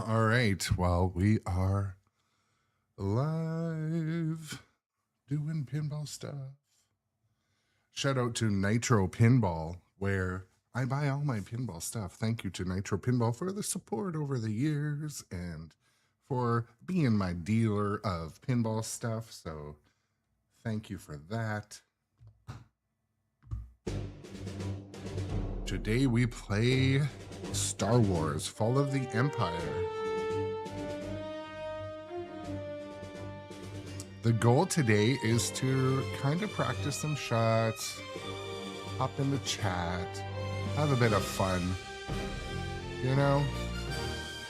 All right. Well, we are live doing pinball stuff. Shout out to Nitro Pinball, where I buy all my pinball stuff. Thank you to Nitro Pinball for the support over the years and for being my dealer of pinball stuff. So thank you for that. Today we play Star Wars Fall of the Empire. The goal today is to kind of practice some shots, hop in the chat, have a bit of fun, you know,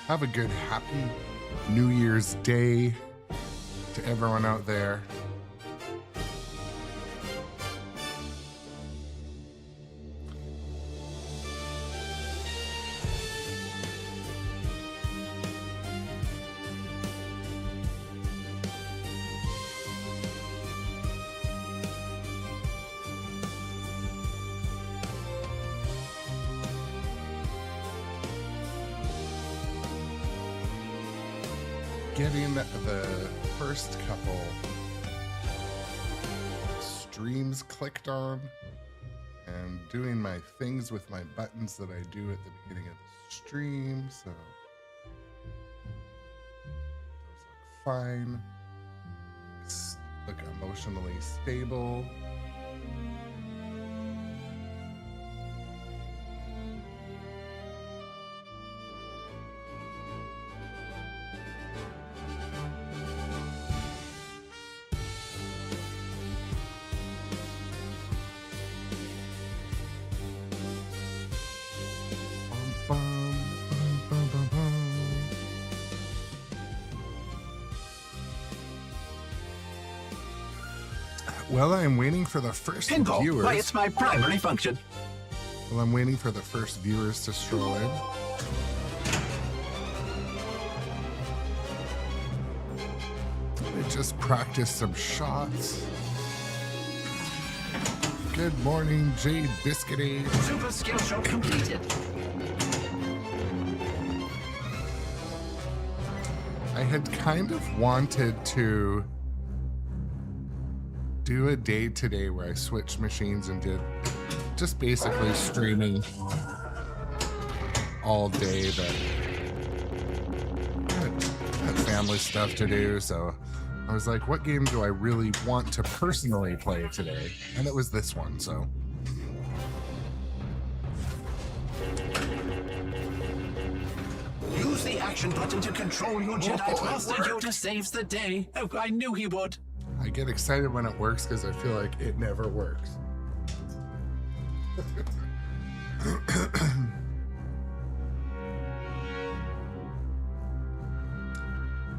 have a good happy New Year's Day to everyone out there. Getting the first couple streams clicked on and doing my things with my buttons that I do at the beginning of the stream, so those look fine. Look emotionally stable. Well, I'm waiting for the first Pinball, viewers. why, it's my primary function. Well, I'm waiting for the first viewers to stroll in. Let me just practice some shots. Good morning, Jade Biscuity. Super skill show completed. I had kind of wanted to do a day today where I switched machines and did just basically streaming all day, but had family stuff to do, so I was like, what game do I really want to personally play today? And it was this one, so. Use the action button to control your Jedi. Whoa, Master Yoda saves the day. Oh, I knew he would. I get excited when it works because I feel like it never works.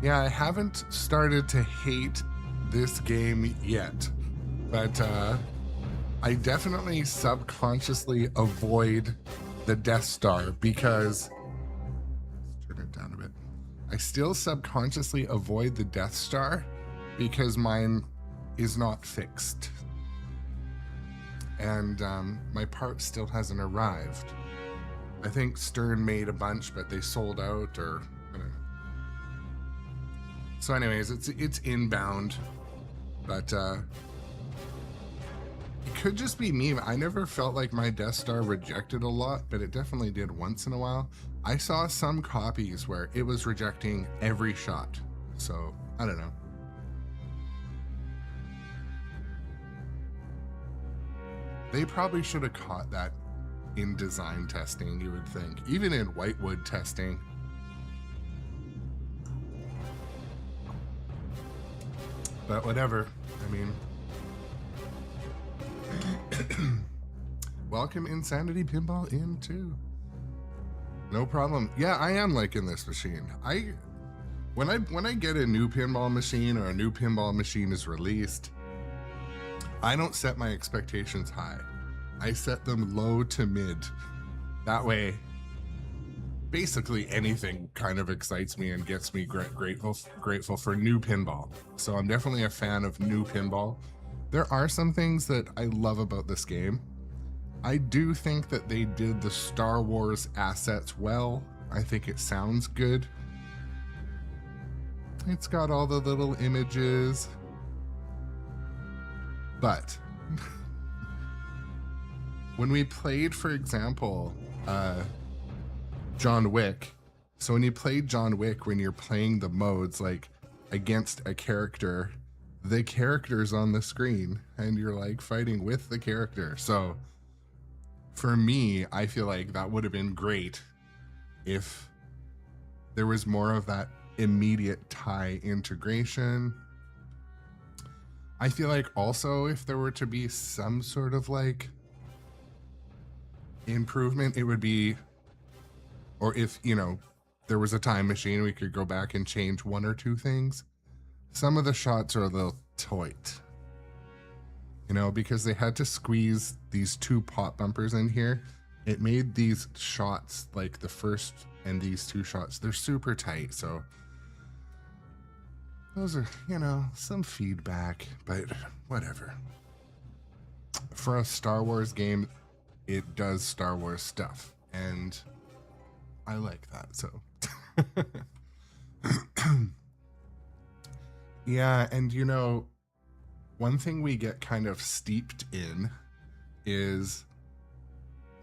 Yeah, I haven't started to hate this game yet, but I definitely subconsciously avoid the Death Star because, let's turn it down a bit. I still subconsciously avoid the Death Star because mine is not fixed. And my part still hasn't arrived. I think Stern made a bunch, but they sold out, or I don't know. So anyways, it's inbound, but it could just be me. I never felt like my Death Star rejected a lot, but it definitely did once in a while. I saw some copies where it was rejecting every shot. So I don't know. They probably should have caught that in design testing, you would think. Even in Whitewood testing. But whatever. I mean, welcome Insanity Pinball in too. No problem. Yeah, I am liking this machine. When I get a new pinball machine or a new pinball machine is released, I don't set my expectations high. I set them low to mid. That way, basically anything kind of excites me and gets me grateful for new pinball. So I'm definitely a fan of new pinball. There are some things that I love about this game. I do think that they did the Star Wars assets well. I think it sounds good. It's got all the little images. But when we played, for example, John Wick, so when you play John Wick, when you're playing the modes like against a character, the character's on the screen and you're like fighting with the character. So for me, I feel like that would have been great if there was more of that immediate tie integration. I feel like also if there were to be some sort of like improvement, it would be, or if, you know, there was a time machine, we could go back and change one or two things. Some of the shots are a little tight, you know, because they had to squeeze these two pop bumpers in here. It made these shots, like the first and these two shots, they're super tight. So those are, you know, some feedback, but whatever. For a Star Wars game, it does Star Wars stuff, and I like that, so. Yeah, and you know, one thing we get kind of steeped in is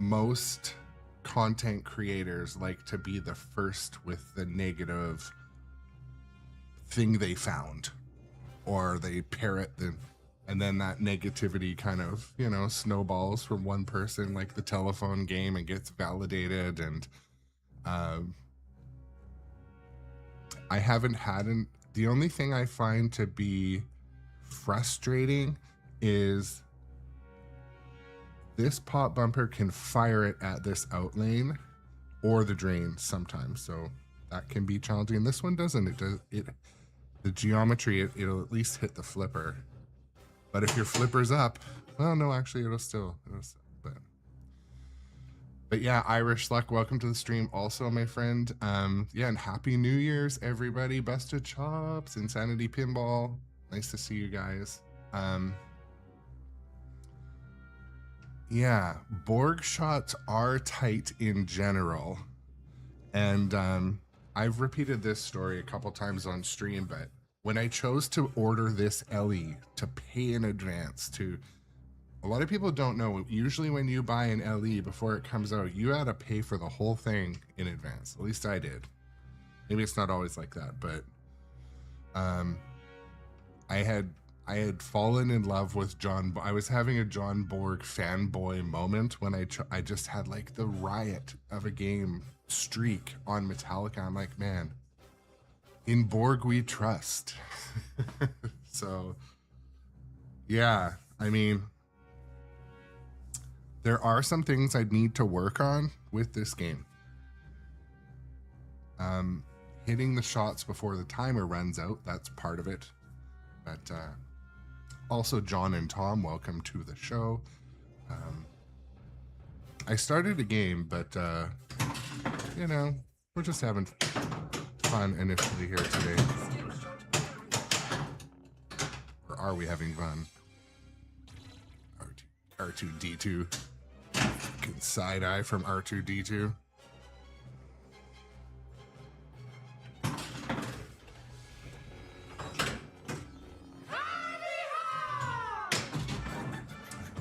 most content creators like to be the first with the negative thing they found, or they parrot and then that negativity kind of, you know, snowballs from one person, like the telephone game, and gets validated. And I haven't had the only thing I find to be frustrating is this pop bumper can fire it at this out lane or the drain sometimes, so that can be challenging. This one doesn't. It does it. The geometry, it'll at least hit the flipper. But if your flipper's up, well, no, actually, it'll still but yeah, Irish Luck, welcome to the stream also, my friend. Yeah, and Happy New Year's, everybody. Busted Chops, Insanity Pinball. Nice to see you guys. Yeah, Borg shots are tight in general. And I've repeated this story a couple times on stream, but when I chose to order this LE to pay in advance to, a lot of people don't know, usually when you buy an LE before it comes out, you had to pay for the whole thing in advance. At least I did. Maybe it's not always like that, but I had fallen in love with John. I was having a John Borg fanboy moment when I just had like the riot of a game streak on Metallica. I'm like, man, in Borg we trust. So yeah, I mean, there are some things I'd need to work on with this game. Hitting the shots before the timer runs out, that's part of it. But also, John and Tom, welcome to the show. I started a game, but you know, we're just having fun initially here today. Or are we having fun? R2D2. Fucking side eye from R2D2.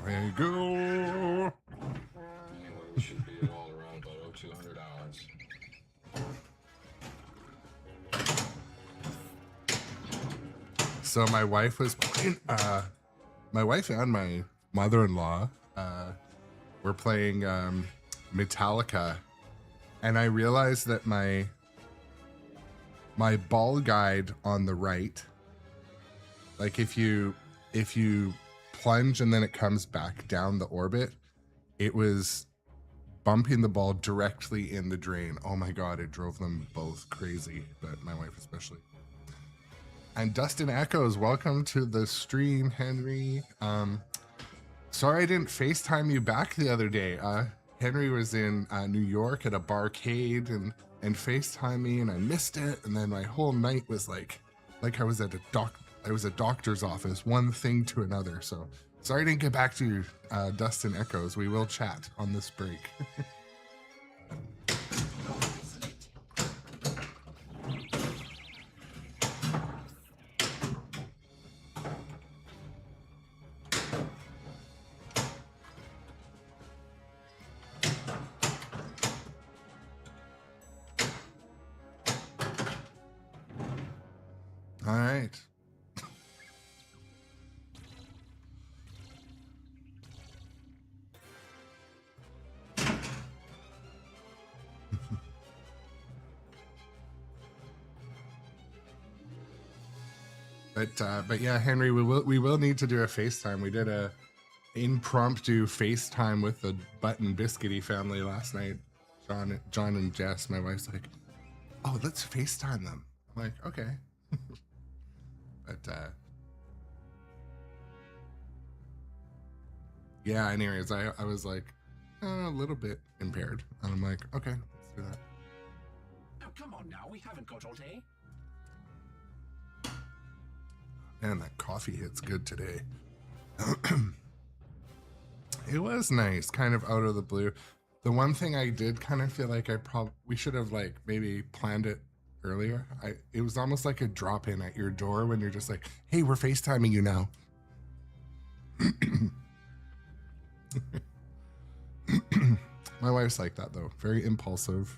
There you go. We should be all around about $200. So my wife was playing, my wife and my mother-in-law were playing Metallica, and I realized that my ball guide on the right, like if you plunge and then it comes back down the orbit, it was bumping the ball directly in the drain. Oh my god, it drove them both crazy, but my wife especially. And Dustin Echoes, welcome to the stream, Henry. Sorry I didn't FaceTime you back the other day. Henry was in New York at a barcade and FaceTime me, and I missed it. And then my whole night was like I was at a doctor's office, one thing to another. So sorry I didn't get back to you, Dustin Echoes. We will chat on this break. All right. But yeah, Henry, we will need to do a FaceTime. We did a impromptu FaceTime with the Button Biscuity family last night. John and Jess. My wife's like, "Oh, let's FaceTime them." I'm like, "Okay." But yeah. Anyways, I was like a little bit impaired, and I'm like, "Okay, let's do that." Oh, come on now. We haven't got all day. Man, that coffee hits good today. It was nice, kind of out of the blue. The one thing I did kind of feel like we should have like maybe planned it earlier. It was almost like a drop in at your door when you're just like, "Hey, we're FaceTiming you now." My wife's like that though, very impulsive.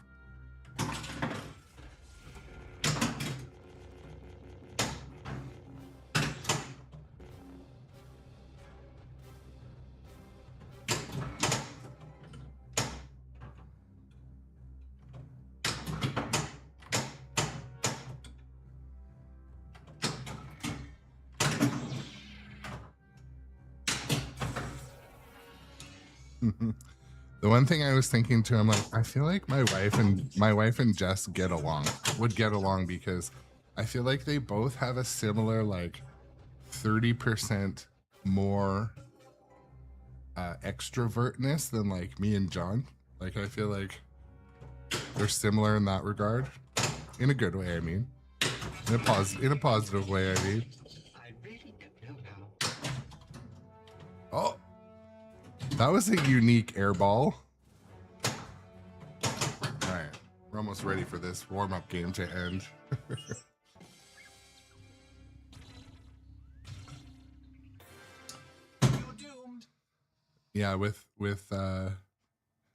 The one thing I was thinking too, I'm like, I feel like my wife and Jess would get along because I feel like they both have a similar like 30% more extrovertness than like me and John. Like I feel like they're similar in that regard, in a good way. I mean, in a positive way. I mean. I really don't know now. Oh. That was a unique air ball. All right, we're almost ready for this warm-up game to end. You're doomed. Yeah, with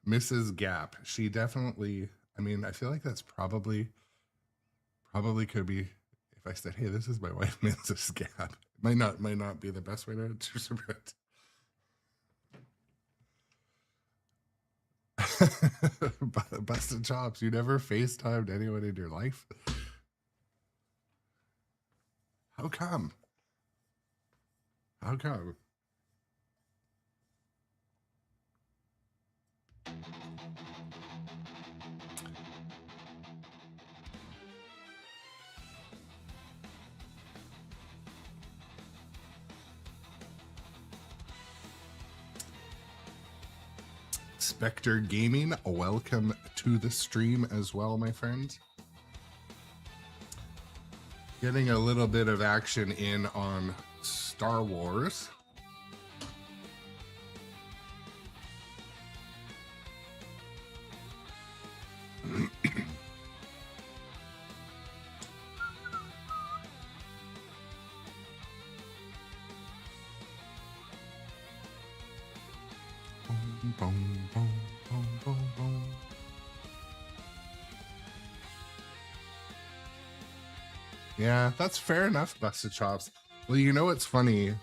Mrs. Gap, she definitely. I mean, I feel like that's probably could be if I said, "Hey, this is my wife, Mrs. Gap." Might not be the best way to introduce it. Busted chops. You never FaceTimed anyone in your life? How come? How come? Spectre Gaming, welcome to the stream as well, my friend. Getting a little bit of action in on Star Wars. Boom, boom, boom, boom, boom. Yeah, that's fair enough, Busted Chops. Well, you know what's funny?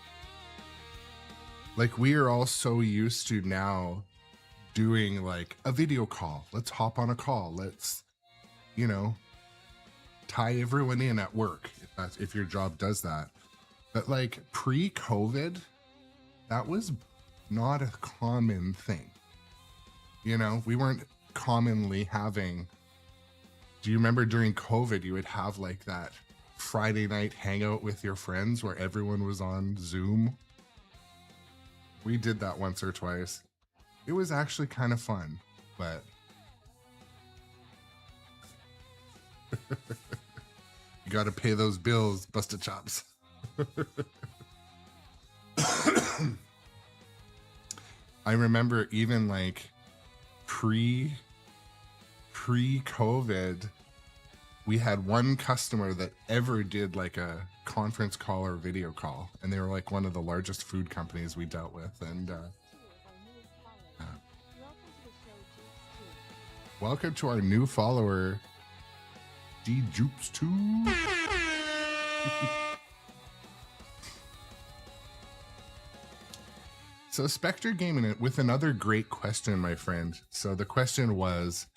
Like, we are all so used to now doing like a video call. Let's hop on a call. Let's, you know, tie everyone in at work if your job does that. But like pre-COVID, that was not a common thing. You know, we weren't commonly having. Do you remember during COVID, you would have like that Friday night hangout with your friends where everyone was on Zoom? We did that once or twice. It was actually kind of fun, but you got to pay those bills, Busted Chops. I remember even like pre-COVID, we had one customer that ever did like a conference call or video call, and they were like one of the largest food companies we dealt with. And welcome to our new follower, D Jupes 2. So Spectre Gaming it with another great question, my friend. So the question was,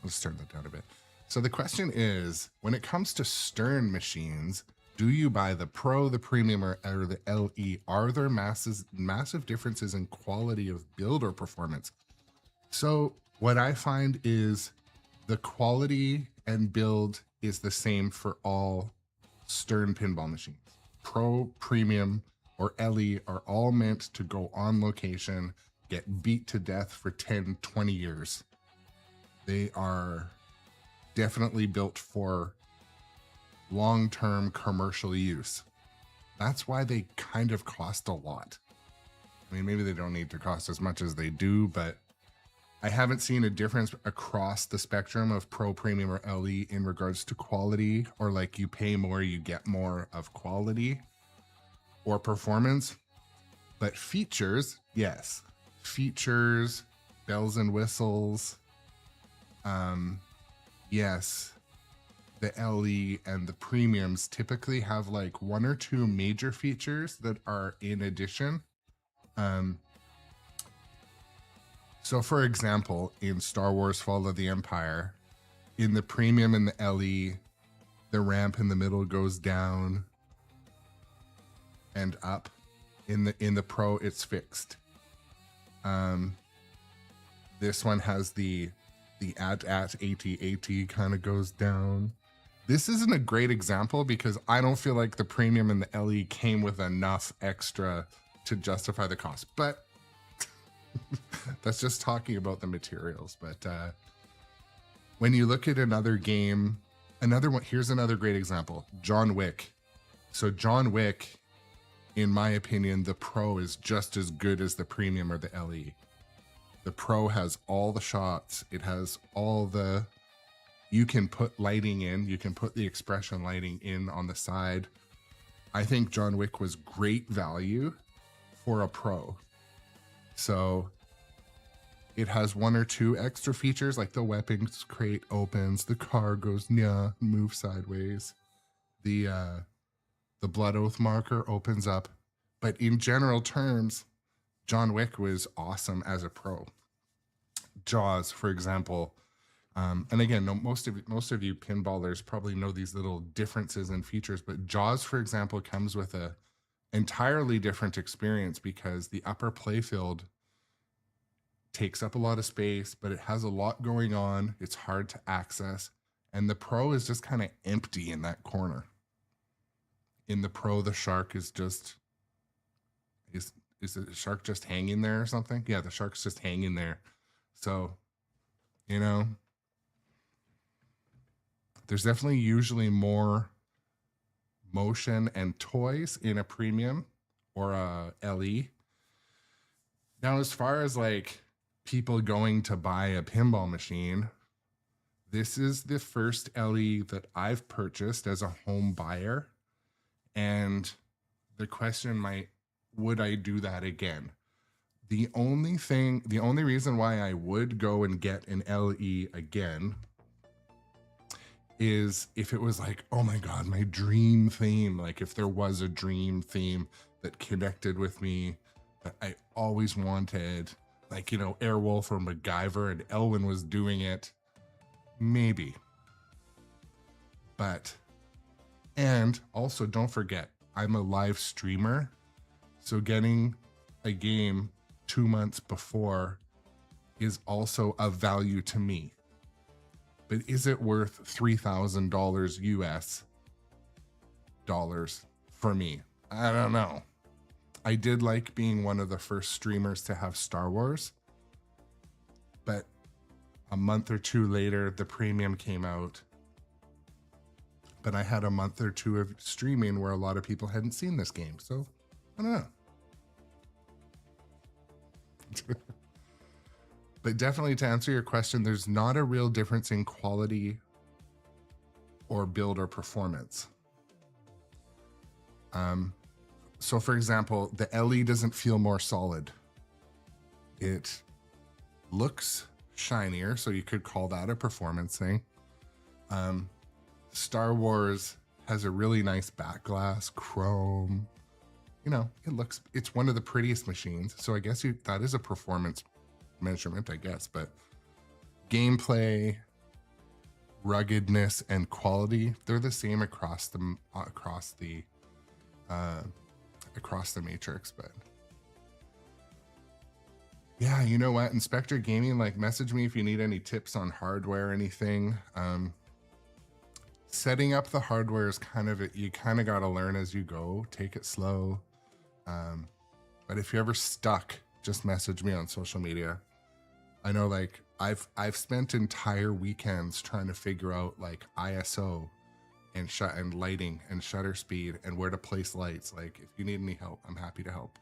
let's turn that down a bit. So the question is, when it comes to Stern machines, do you buy the Pro, the Premium, or the LE? Are there massive differences in quality of build or performance? So what I find is the quality and build is the same for all Stern pinball machines. Pro, Premium, or LE are all meant to go on location, get beat to death for 10, 20 years. They are definitely built for long-term commercial use. That's why they kind of cost a lot. I mean, maybe they don't need to cost as much as they do, but I haven't seen a difference across the spectrum of Pro, Premium, or LE in regards to quality, or like you pay more, you get more of quality or performance. But features, yes. Features, bells and whistles, yes. The LE and the Premiums typically have like one or two major features that are in addition. So for example, in Star Wars Fall of the Empire, in the Premium and the LE, the ramp in the middle goes down and up. In the Pro, it's fixed. This one has the AT kind of goes down. This isn't a great example because I don't feel like the Premium and the LE came with enough extra to justify the cost, but that's just talking about the materials. But when you look at another game, another one, here's another great example, John Wick. So John Wick, in my opinion, the Pro is just as good as the Premium or the LE. The Pro has all the shots. It has all the, you can put lighting in, you can put the expression lighting in on the side. I think John Wick was great value for a Pro. So it has one or two extra features, like the weapons crate opens, the car goes move sideways, the blood oath marker opens up. But in general terms, John Wick was awesome as a Pro. Jaws, for example, and again, most of you pinballers probably know these little differences in features, but Jaws, for example, comes with a entirely different experience because the upper playfield takes up a lot of space, but it has a lot going on. It's hard to access, and the Pro is just kind of empty in that corner. In the Pro, the shark is just is the shark just hanging there or something? Yeah, the shark's just hanging there. So, you know, there's definitely usually more motion and toys in a Premium or a LE. Now, as far as like people going to buy a pinball machine, this is the first LE that I've purchased as a home buyer. And the question might, would I do that again? The only reason why I would go and get an LE again is if it was like, oh my God, my dream theme. Like if there was a dream theme that connected with me that I always wanted, like, you know, Airwolf or MacGyver, and Elwin was doing it, maybe. But, and also don't forget, I'm a live streamer. So getting a game 2 months before is also of value to me. But is it worth $3,000 US dollars for me? I don't know. I did like being one of the first streamers to have Star Wars, but a month or two later, the Premium came out. But I had a month or two of streaming where a lot of people hadn't seen this game. So I don't know. But definitely, to answer your question, there's not a real difference in quality or build or performance. So for example, the LE doesn't feel more solid. It looks shinier, so you could call that a performance thing. Star Wars has a really nice back glass, chrome. You know, it's one of the prettiest machines. So I guess that is a performance measurement, I guess. But gameplay, ruggedness, and quality, they're the same across the matrix. But yeah, you know what, Inspector Gaming, like, message me if you need any tips on hardware or anything. Setting up the hardware is you kind of got to learn as you go. Take it slow. But if you're ever stuck, just message me on social media. I know, like, I've spent entire weekends trying to figure out, like, ISO and lighting and shutter speed and where to place lights. Like, if you need any help, I'm happy to help.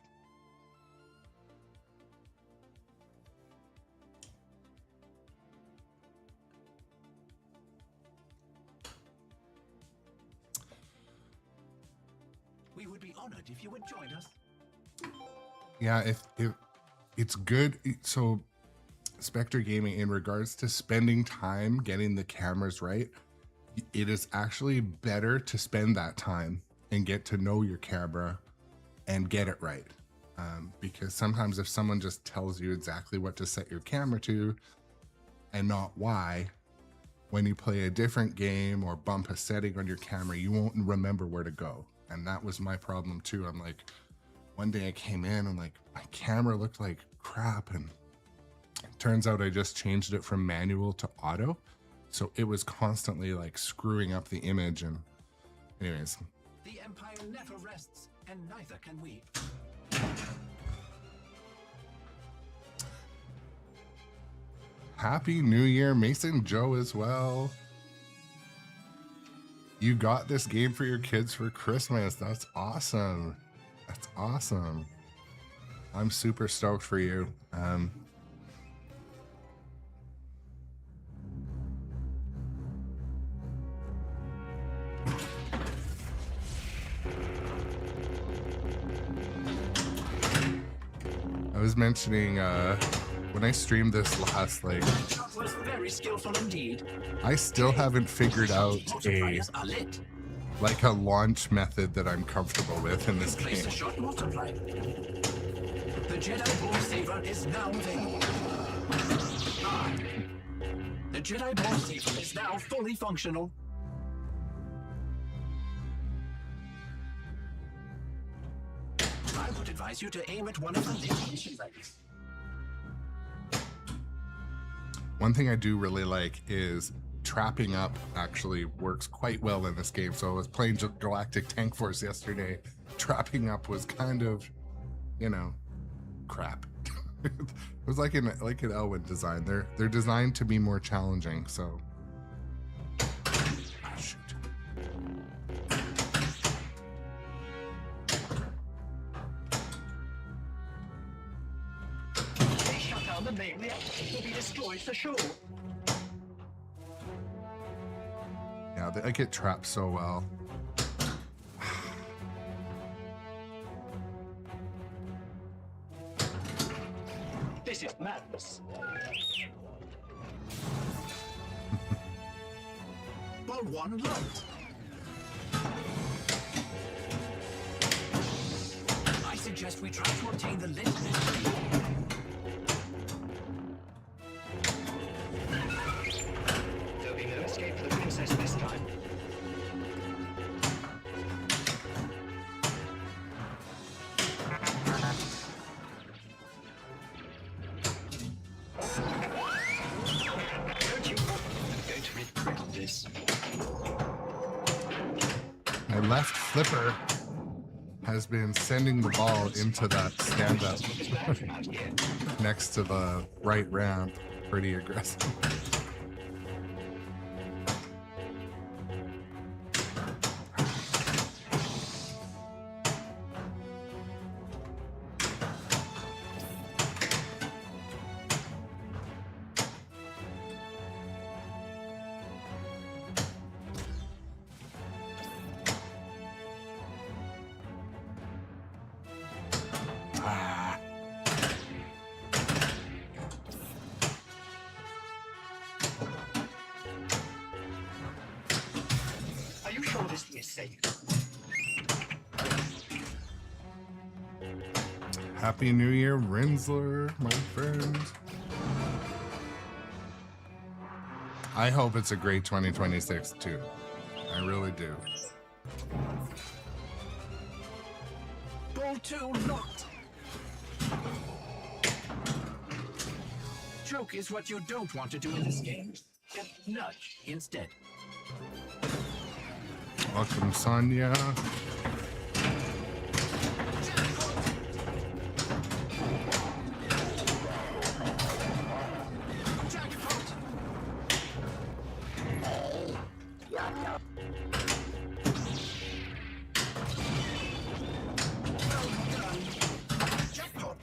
We would be honored if you would join us. Yeah, if it's good. So Spectre Gaming, in regards to spending time getting the cameras right, it is actually better to spend that time and get to know your camera and get it right. Because sometimes if someone just tells you exactly what to set your camera to and not why, when you play a different game or bump a setting on your camera, you won't remember where to go. And that was my problem too. I'm like, one day I came in and, like, my camera looked like crap, and it turns out I just changed it from manual to auto. So it was constantly, like, screwing up the image. And anyways. The Empire never rests, and neither can we. Happy New Year, Mason Joe, as well. You got this game for your kids for Christmas. That's awesome. That's awesome. I'm super stoked for you. I was mentioning when I streamed this last, like, That was very skillful indeed. I still haven't figured out Multipliers are lit. a launch method that I'm comfortable with in this Place game. a short multiplier. The Jedi Ball Saver is now available. The Jedi Ball Saver is now fully functional. I would advise you to aim at one of the lit legs. One thing I do really like is trapping up actually works quite well in this game. So I was playing Galactic Tank Force yesterday. Trapping up was kind of, you know, crap. It was like an Elwyn design. They're designed to be more challenging. So, shoot. They shut down the main reactor. Will be destroyed for sure. Yeah, I get trapped so well. This is madness. Ball 1 locked. I suggest we try to obtain the lit mystery. There'll be no escape for the princess this time. Don't you? I'm going to regret this. My left flipper has been sending the ball into that stand-up next to the right ramp. Pretty aggressive. Modesty is safe. Happy New Year, Rinsler, my friend. I hope it's a great 2026 too. I really do. Ball 2 locked. Choke is what you don't want to do in this game. Just nudge instead. Welcome, Sonia. Jackpot. Well done. Jackpot.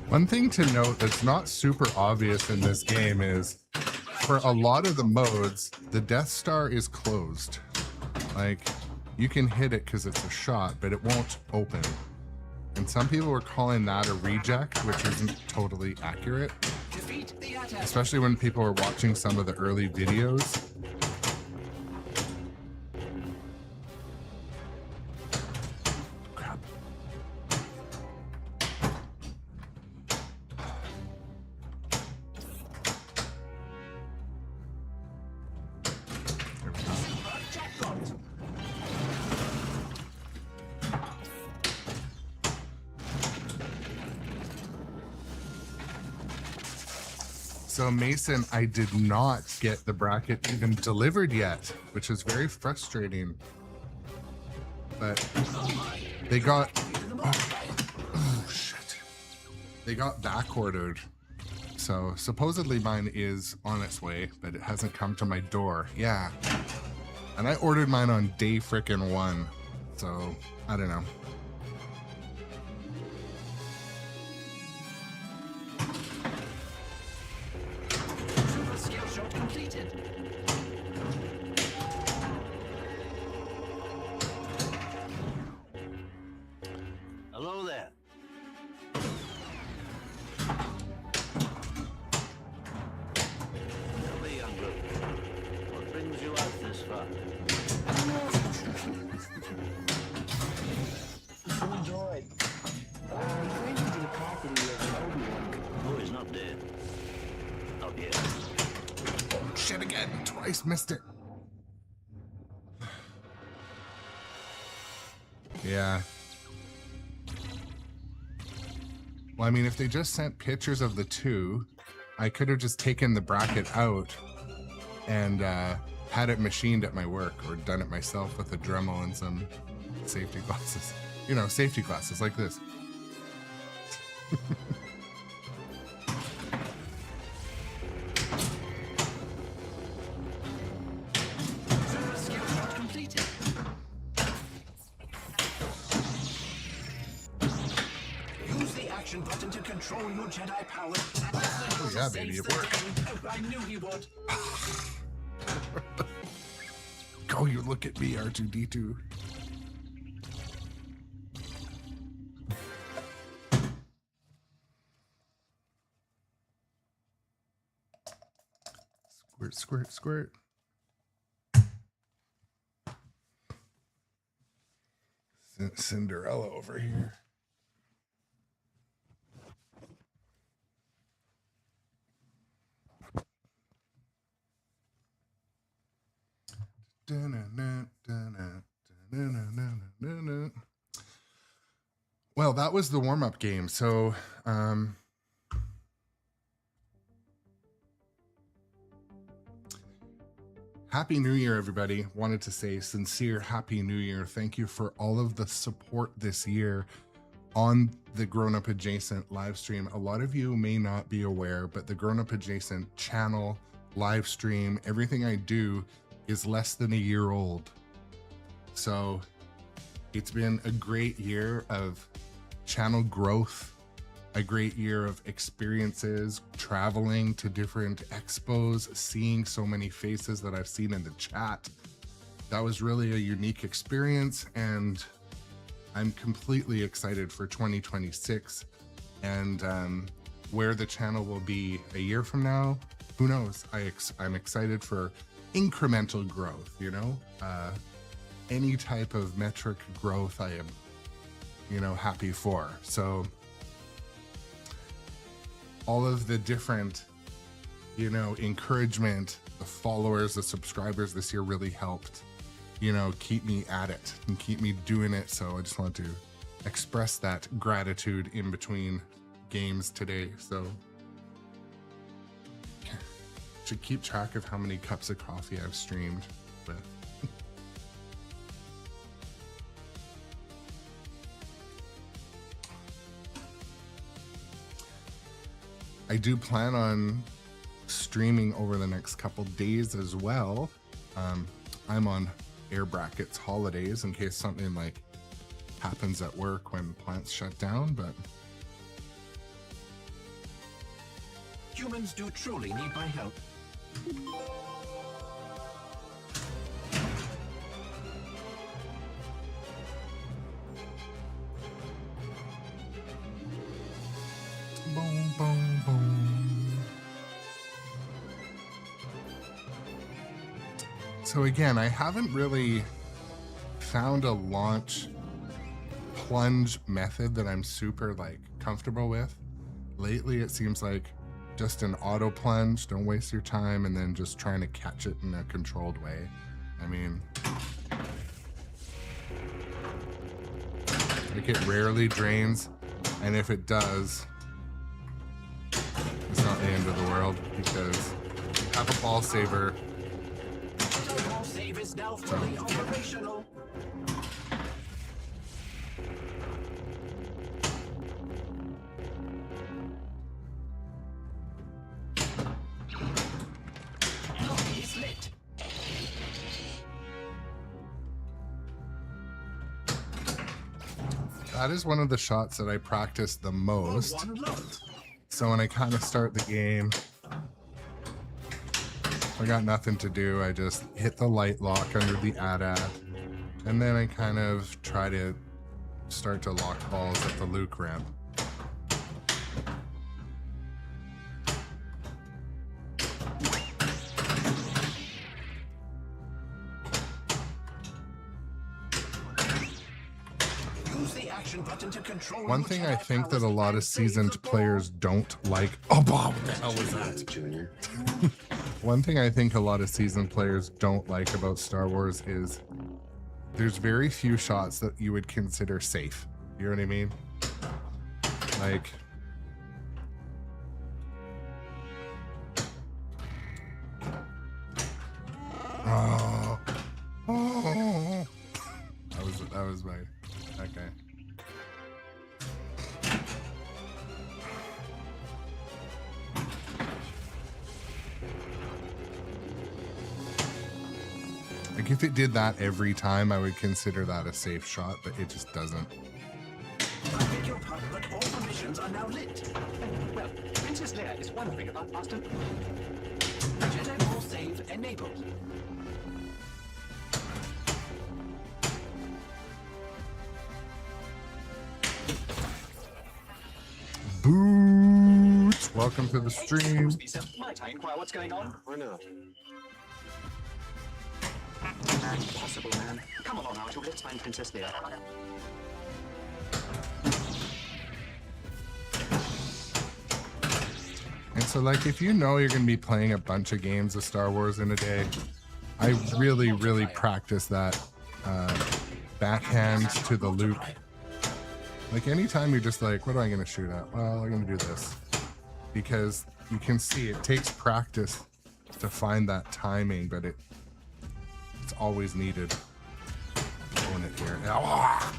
One thing to note that's not super obvious in this game is for a lot of the modes, the Death Star is closed. Like, you can hit it because it's a shot, but it won't open. And some people were calling that a reject, which isn't totally accurate, Defeat the attack. especially when people were watching some of the early videos. Crap. There we go. Jackpot. So Mason, I did not get the bracket even delivered yet, which is very frustrating. But they got, oh shit, they got back ordered. So supposedly mine is on its way, but it hasn't come to my door. Yeah, and I ordered mine on day frickin' 1. So I don't know. Super skill shot completed. Hello there. Tell me, young bloke, what brings you out this far? Enjoy. Crazy to the property of Obi-Wan. Oh, he's not dead. Not yet. Shit again, twice missed it. Yeah. Well, I mean, if they just sent pictures of the two, I could have just taken the bracket out and had it machined at my work, or done it myself with a Dremel and some safety glasses. You know, safety glasses like this. Super skill shot completed. Use the action button to control your Jedi power. Oh yeah, baby, it worked. Oh, I knew he would. Go, you look at me, R2-D2. Squirt, squirt, squirt. Cinderella over here. Well, that was the warm-up game. So, Happy New Year, everybody. Wanted to say sincere Happy New Year. Thank you for all of the support this year on the Grown Up Adjacent live stream. A lot of you may not be aware, but the Grown Up Adjacent channel, live stream, everything I do is less than a year old. So it's been a great year of channel growth, a great year of experiences, traveling to different expos, seeing so many faces that I've seen in the chat. That was really a unique experience, and I'm completely excited for 2026 and where the channel will be a year from now. Who knows? I'm excited for incremental growth, you know? Any type of metric growth I am, you know, happy for. So all of the different, you know, encouragement, the followers, the subscribers this year really helped, you know, keep me at it and keep me doing it. So I just want to express that gratitude in between games today. So should keep track of how many cups of coffee I've streamed with. I do plan on streaming over the next couple days as well. I'm on air brackets holidays in case something like happens at work when plants shut down, but Humans do truly need my help. boom, boom, boom. So again, I haven't really found a launch plunge method that I'm super like comfortable with. Lately, it seems like just an auto plunge, don't waste your time, and then just trying to catch it in a controlled way. I mean, like it rarely drains, and if it does, it's not the end of the world because you have a ball saver. The ball save is now fully operational. He's lit. That is one of the shots that I practice the most. One locked. So when I kind of start the game, I got nothing to do. I just hit the light lock under the AT-AT, and then I kind of try to start to lock balls at the Luke ramp. Use the action button to control. One thing I think that a lot of seasoned players don't like. Oh, Bob, what the hell was that? Junior. One thing I think a lot of seasoned players don't like about Star Wars is there's very few shots that you would consider safe. You know what I mean? Like, oh, oh. That was my, okay. Like if it did that every time, I would consider that a safe shot, but it just doesn't. I beg your pardon, but all permissions are now lit. Well, Princess Leia is wondering about Master. Jedi ball save enabled. Boots, welcome to the stream. Might I inquire what's going on? Why not? That's possible, man. Come along, Arthur. Let's find Princess Leia. And so, like, if you know you're going to be playing a bunch of games of Star Wars in a day, I really practice that backhand to the Luke. Like, anytime you're just like, what am I going to shoot at? Well, I'm going to do this. Because you can see it takes practice to find that timing, but it's always needed. Own it here. Ah!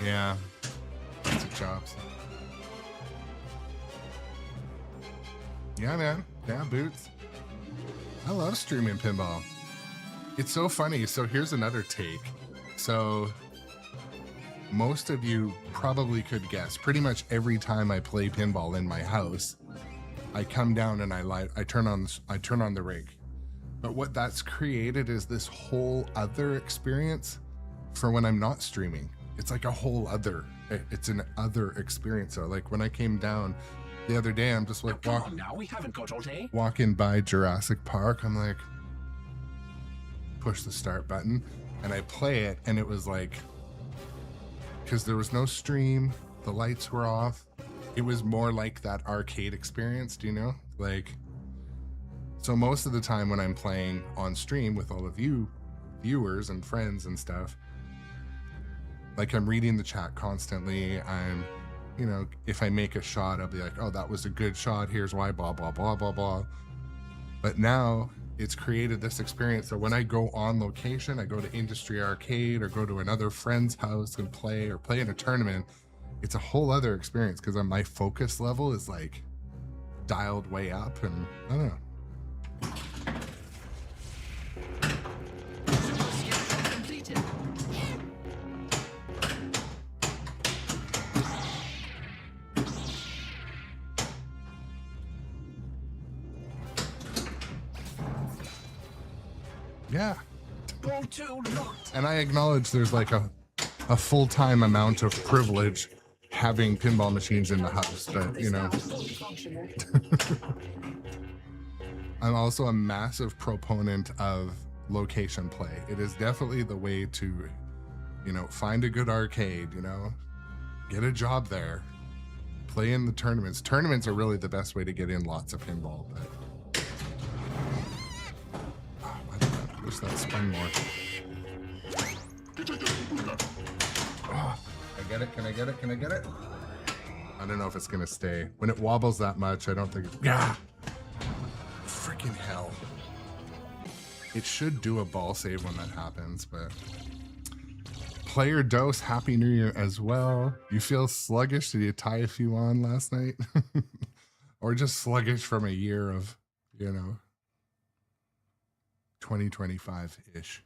Yeah, lots of chops. Yeah, man. Yeah, Boots. I love streaming pinball. It's so funny. So here's another take. So most of you probably could guess, pretty much every time I play pinball in my house, I come down and I turn on the rig. But what that's created is this whole other experience for when I'm not streaming. It's like a whole other, it's an other experience. So like when I came down the other day, I'm just like Come on now, we haven't got all day. walking by Jurassic Park. I'm like, push the start button and I play it, and it was like, because there was no stream, the lights were off. It was more like that arcade experience, do you know? Like, so most of the time when I'm playing on stream with all of you viewers and friends and stuff, like I'm reading the chat constantly. I'm, you know, if I make a shot, I'll be like, oh, that was a good shot. Here's why, blah, blah, blah, blah, blah. But now it's created this experience. So when I go on location, I go to Industry Arcade or go to another friend's house and play, or play in a tournament. It's a whole other experience because my focus level is like dialed way up, and I don't know. Completed. Yeah. Ball 2 locked. And I acknowledge there's like a full-time amount of privilege having pinball machines in the house, but you know. I'm also a massive proponent of location play. It is definitely the way to, you know, find a good arcade, you know, get a job there, play in the tournaments. Tournaments are really the best way to get in lots of pinball, but I wish that spun more. Oh, I get it. Can I get it? Can I get it? I don't know if it's gonna stay. When it wobbles that much, I don't think. Yeah. Freaking hell. It should do a ball save when that happens, but. Player Dose, Happy New Year as well. You feel sluggish? Did you tie a few on last night? Or just sluggish from a year of, you know, 2025-ish.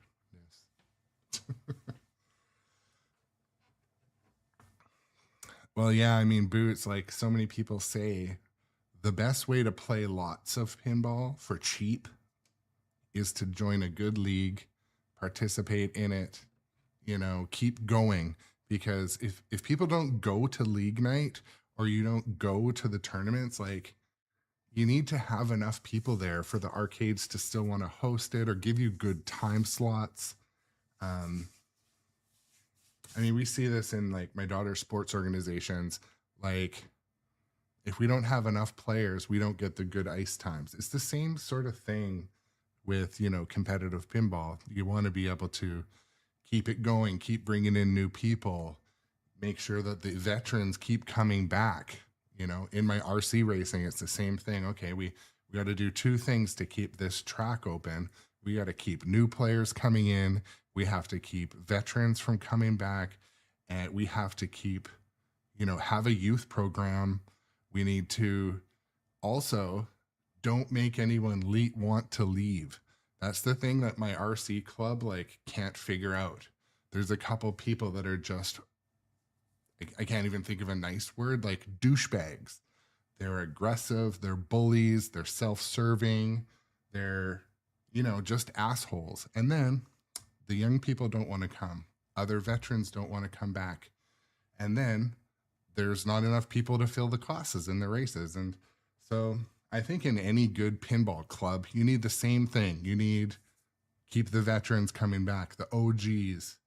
Well, yeah, I mean, Boots, like so many people say, the best way to play lots of pinball for cheap is to join a good league, participate in it, you know, keep going. Because if people don't go to league night or you don't go to the tournaments, like you need to have enough people there for the arcades to still want to host it or give you good time slots. I mean, we see this in like my daughter's sports organizations. Like, if we don't have enough players, we don't get the good ice times. It's the same sort of thing with, you know, competitive pinball. You want to be able to keep it going, keep bringing in new people, make sure that the veterans keep coming back. You know, in my RC racing, it's the same thing. Okay, we got to do two things to keep this track open. We got to keep new players coming in. We have to keep veterans from coming back, and we have to keep, you know, have a youth program. We need to also don't make anyone want to leave. That's the thing that my RC club like can't figure out. There's a couple people that are just, I can't even think of a nice word, like douchebags. They're aggressive, they're bullies, they're self-serving, they're, you know, just assholes. And then the young people don't want to come. Other veterans don't want to come back. And then there's not enough people to fill the classes in the races. And so I think in any good pinball club, you need the same thing. You need keep the veterans coming back, the OGs,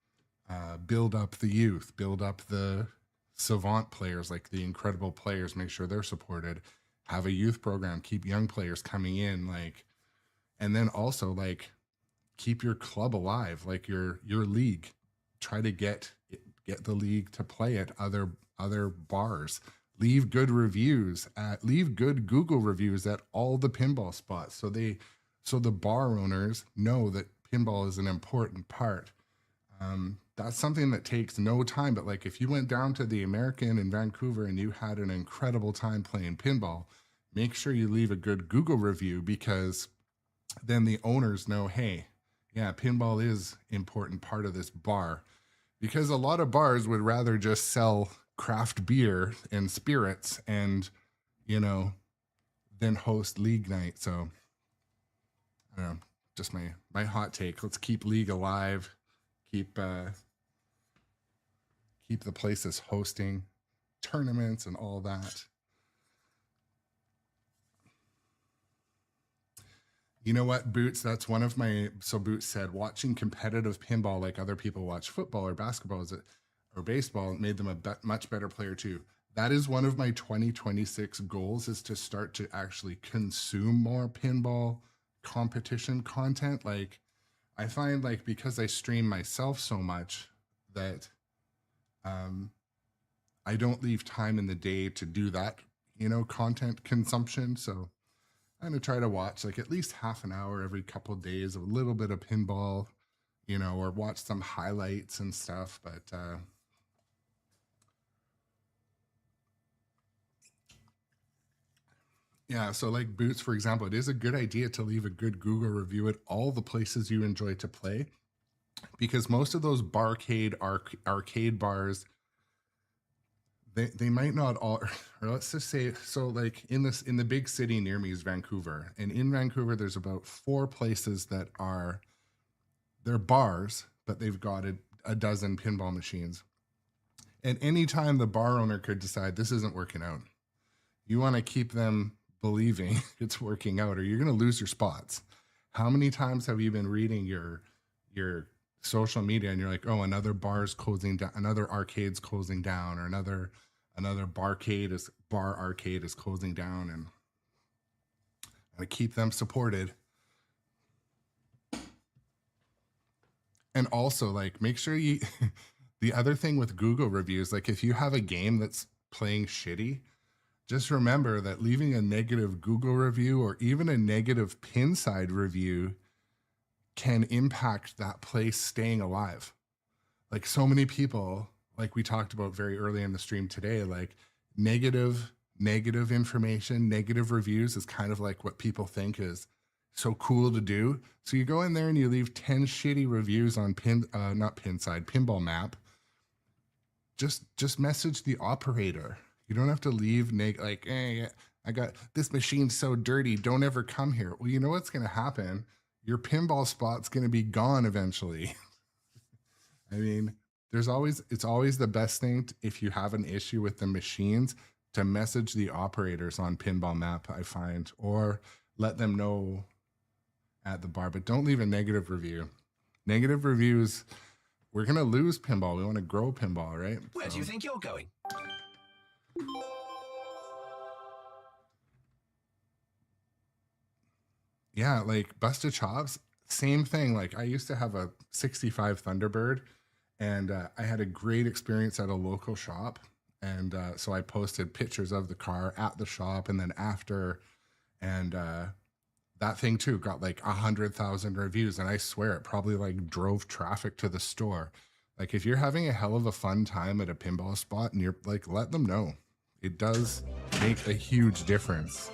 build up the youth, build up the savant players, like the incredible players, make sure they're supported, have a youth program, keep young players coming in, like, and then also like keep your club alive, like your league. Try to get the league to play at other bars. Leave good reviews leave good Google reviews at all the pinball spots, so the bar owners know that pinball is an important part. That's something that takes no time, but like if you went down to the American in Vancouver and you had an incredible time playing pinball, make sure you leave a good Google review, because then the owners know, hey, yeah, pinball is an important part of this bar. Because a lot of bars would rather just sell craft beer and spirits and, you know, host league night. So I don't know, just my hot take. Let's keep league alive. Keep the places hosting tournaments and all that. You know what, Boots? That's one of my. So Boots said, watching competitive pinball like other people watch football or basketball or baseball made them a much better player too. That is one of my 2026 goals, is to start to actually consume more pinball competition content. Like, I find, like, because I stream myself so much that I don't leave time in the day to do that, content consumption. So I'm going to try to watch like at least half an hour every couple of days of a little bit of pinball, or watch some highlights and stuff. But yeah, so like Boots, for example, it is a good idea to leave a good Google review at all the places you enjoy to play, because most of those arcade bars, they might not all, or let's just say, so like in the big city near me is Vancouver, and in Vancouver there's about 4 places that they're bars, but they've got a dozen pinball machines. And anytime the bar owner could decide this isn't working out, you want to keep them believing it's working out, or you're going to lose your spots. How many times have you been reading your social media and you're like, oh, another bar's closing down, another arcade's closing down, or another bar arcade is closing down, and I keep them supported. And also, like, make sure you the other thing with Google reviews, like if you have a game that's playing shitty, just remember that leaving a negative Google review or even a negative Pinside review can impact that place staying alive. Like, so many people, like we talked about very early in the stream today, like negative information, negative reviews is kind of like what people think is so cool to do. So you go in there and you leave 10 shitty reviews on Pinball Map. Just message the operator. You don't have to leave like, hey, I got this machine's so dirty, don't ever come here. Well, you know what's going to happen? Your pinball spot's going to be gone eventually. I mean, it's always the best thing if you have an issue with the machines to message the operators on Pinball Map, I find, or let them know at the bar, but don't leave a negative review. Negative reviews, we're going to lose pinball. We want to grow pinball, right? Where do you think you're going? Yeah, like Busted Chops, same thing. Like, I used to have a 65 Thunderbird, and I had a great experience at a local shop. And so I posted pictures of the car at the shop and then after. And that thing too got like 100,000 reviews. And I swear it probably like drove traffic to the store. Like, if you're having a hell of a fun time at a pinball spot, and you're like, let them know. It does make a huge difference.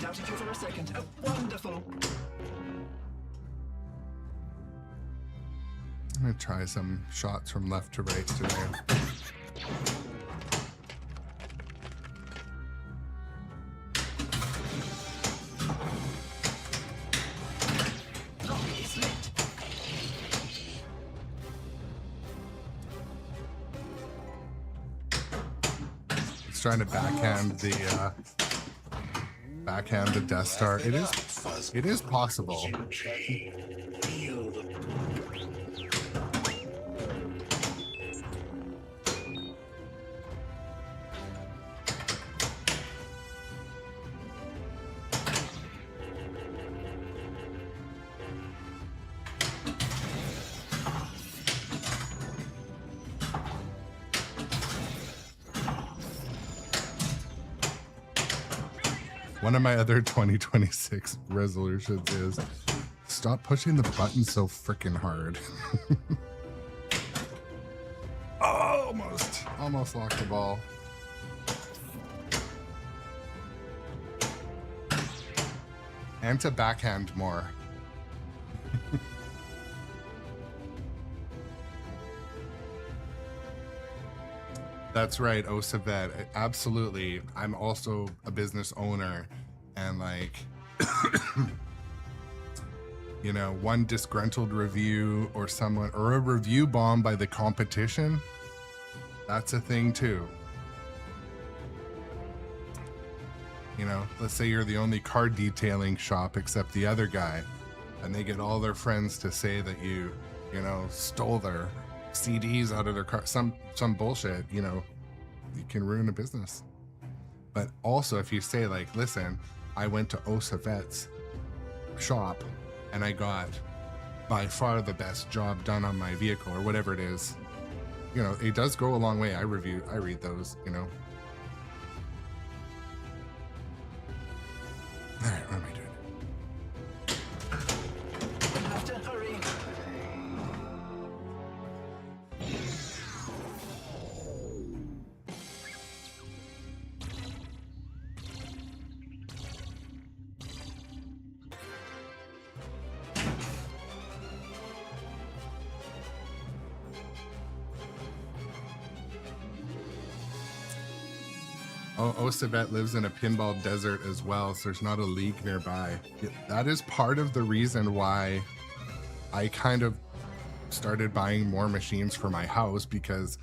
doubted you for a second. Oh, wonderful. I'm going to try some shots from left to right today. It's trying to backhand the Death Star. It is possible. One of my other 2026 resolutions is stop pushing the button so freaking hard. Almost. Almost locked the ball. And to backhand more. That's right, Osavet. Absolutely. I'm also a business owner, and like, you know, one disgruntled review or someone or a review bomb by the competition, that's a thing too. You know, let's say you're the only car detailing shop except the other guy, and they get all their friends to say that you know, stole their CDs out of their car, some bullshit, you know, you can ruin a business. But also if you say like, listen, I went to Osavet's shop and I got by far the best job done on my vehicle or whatever it is, you know, it does go a long way. I read those, you know. All right, what am I doing? We'll have to hurry. Oh, Osavet lives in a pinball desert as well, so there's not a league nearby. That is part of the reason why I kind of started buying more machines for my house, because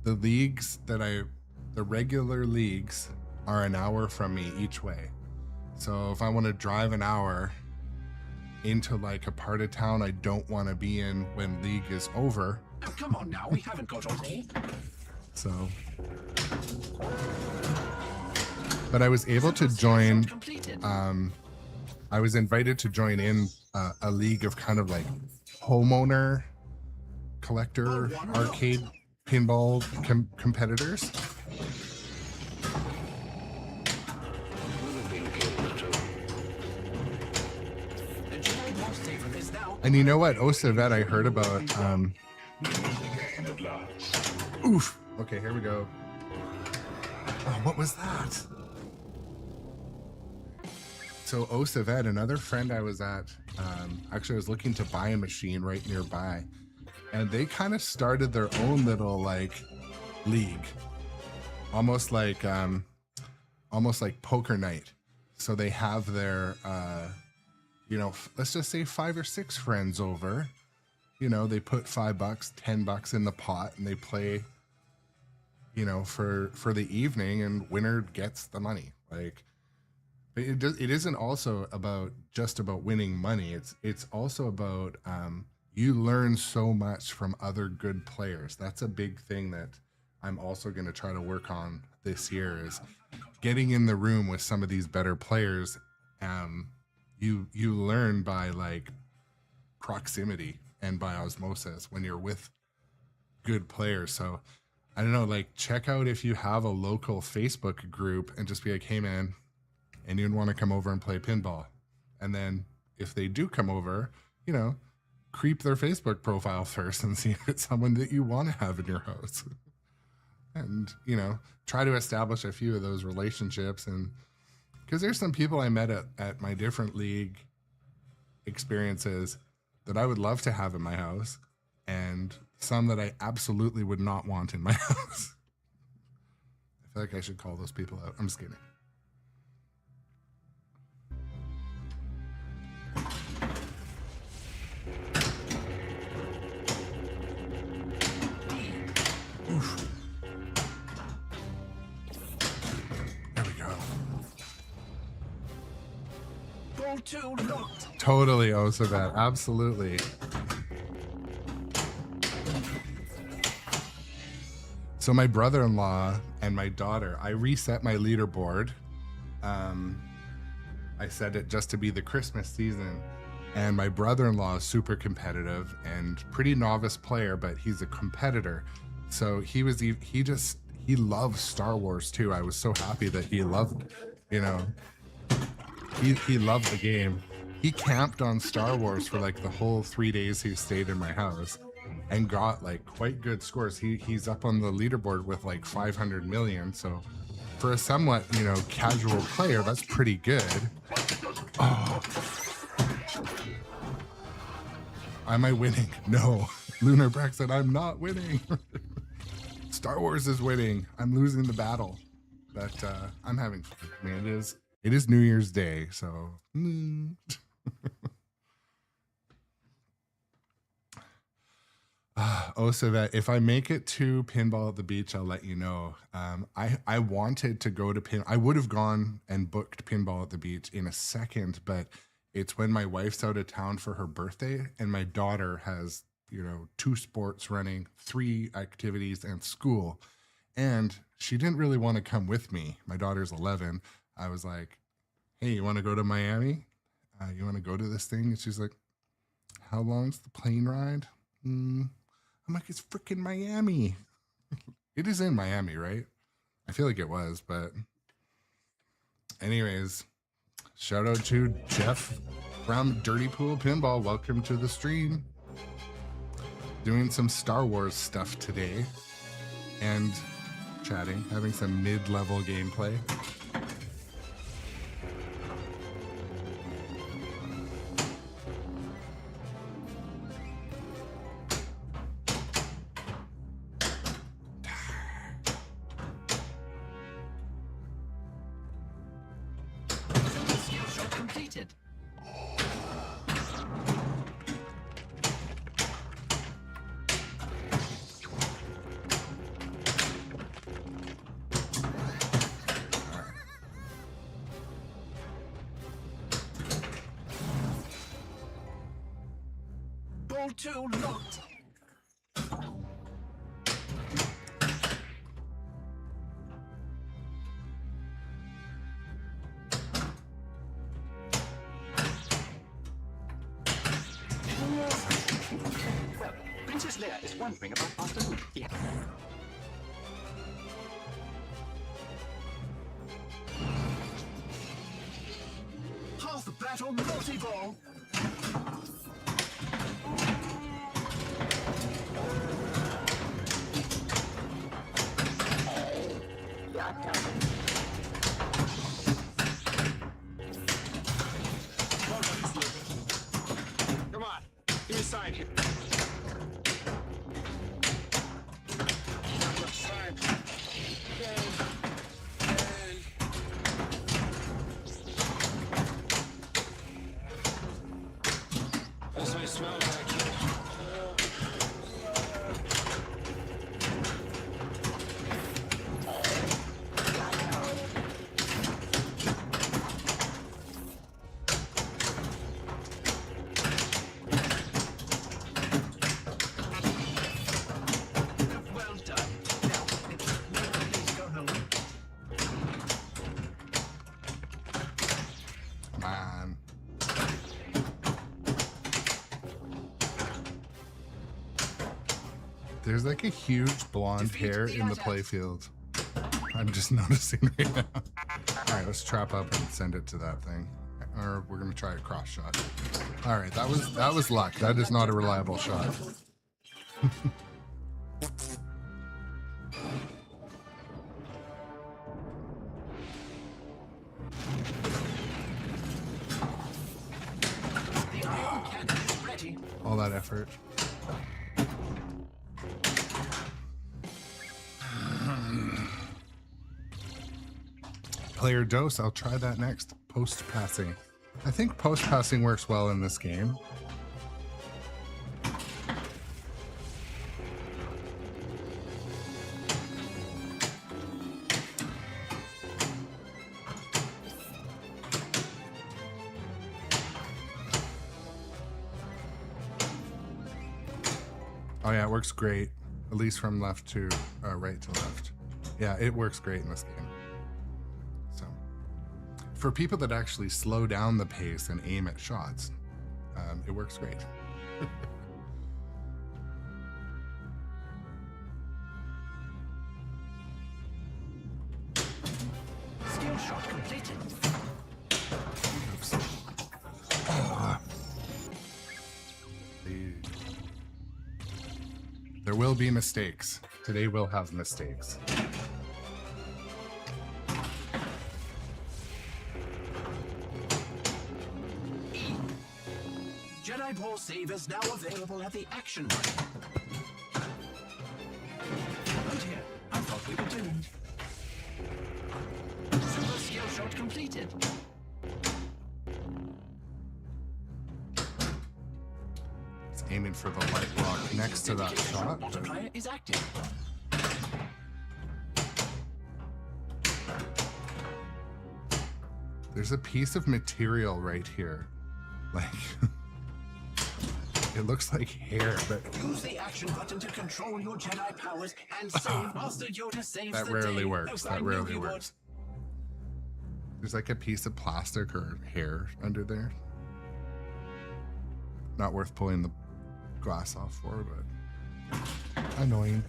the leagues the regular leagues are an hour from me each way. So if I want to drive an hour into like a part of town I don't want to be in when league is over. Oh, come on now, we haven't got all day. So, but I was able to join, I was invited to join in a league of kind of like homeowner collector arcade pinball competitors. And you know what, Osavet, I heard about, oof. Okay, here we go. Oh, what was that? So Osavet, another friend I was at, actually I was looking to buy a machine right nearby, and they kind of started their own little like league, almost like poker night. So they have their, you know, let's just say 5 or 6 friends over, you know, they put $5, $10 in the pot and they play, you know, for the evening, and winner gets the money. Like, but it isn't also about just about winning money. It's also about, you learn so much from other good players. That's a big thing that I'm also going to try to work on this year, is getting in the room with some of these better players. You learn by like proximity and by osmosis when you're with good players. So I don't know, like check out if you have a local Facebook group and just be like, hey man, anyone want to come over and play pinball? And then if they do come over, you know, creep their Facebook profile first and see if it's someone that you want to have in your house. And, you know, try to establish a few of those relationships. And because there's some people I met at my different league experiences that I would love to have in my house, and some that I absolutely would not want in my house. I feel like I should call those people out. I'm just kidding. Oof. There we go. Ball 2 locked. Totally, Osavet. Absolutely. So my brother-in-law and my daughter, I reset my leaderboard. I set it just to be the Christmas season. And my brother-in-law is super competitive and pretty novice player, but he's a competitor. So he loves Star Wars too. I was so happy that he loved, you know, he loved the game. He camped on Star Wars for like the whole 3 days he stayed in my house. and got like quite good scores. He's up on the leaderboard with like 500 million. So for a somewhat, you know, casual player, that's pretty good. Oh. Am I winning? No. Lunar Breck said, I'm not winning. Star Wars is winning. I'm losing the battle. But I'm having fun. I mean, it is New Year's Day, so. Oh, so that if I make it to Pinball at the Beach, I'll let you know. I wanted to go to I would have gone and booked Pinball at the Beach in a second, but it's when my wife's out of town for her birthday, and my daughter has, you know, 2 sports running, 3 activities, and school. And she didn't really want to come with me. My daughter's 11. I was like, hey, you want to go to Miami? You want to go to this thing? And she's like, how long's the plane ride? I'm like, it's freaking Miami. It is in Miami, right? I feel like it was, but anyways, shout out to Jeff from Dirty Pool Pinball. Welcome to the stream. Doing some Star Wars stuff today and chatting, having some mid-level gameplay. Skill shot completed. Ball 2 locked. Well, Princess Leia is wondering about Master Luke. Yeah. Half the battle, multi-ball. Come on, give me a sign here. Not much sign. That's what it smells like. Well done. Now, please go home. Man. There's like a huge blonde hair in the playfield. I'm just noticing right now. All right, let's trap up and send it to that thing. Or we're gonna try a cross shot. All right, that was luck. That is not a reliable shot. The iron cannon is ready. All that effort. Player dose, I'll try that next. Post passing. I think post passing works well in this game. Oh yeah, it works great. At least from left to right to left. Yeah, it works great in this game. So, for people that actually slow down the pace and aim at shots, it works great. Skill shot completed. Oops. There will be mistakes. Today will have mistakes. Jedi Ball Savers now available at the action button. Oh dear, I thought we were doomed. Super skill shot completed. It's aiming for the light block next to that shot. But Multiplier is active. there's a piece of material right here. Like, it looks like hair, but Use the action button to control your Jedi powers and save Master Yoda saves that the rarely day. works. Oh, I That knew rarely you would. works. There's like a piece of plastic or hair under there. Not worth pulling the glass off for, but annoying.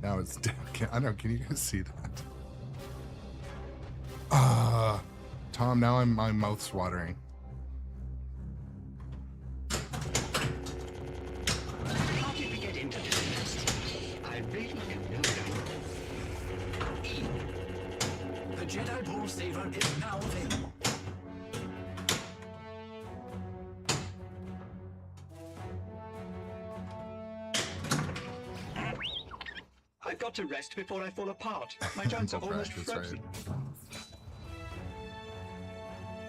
Now it's I don't know, can you guys see that? Tom, now my mouth's watering. How did we get into this? I really don't know. The Jedi Ball Saver is now available. I've got to rest before I fall apart. My joints are Mental almost practice, frozen.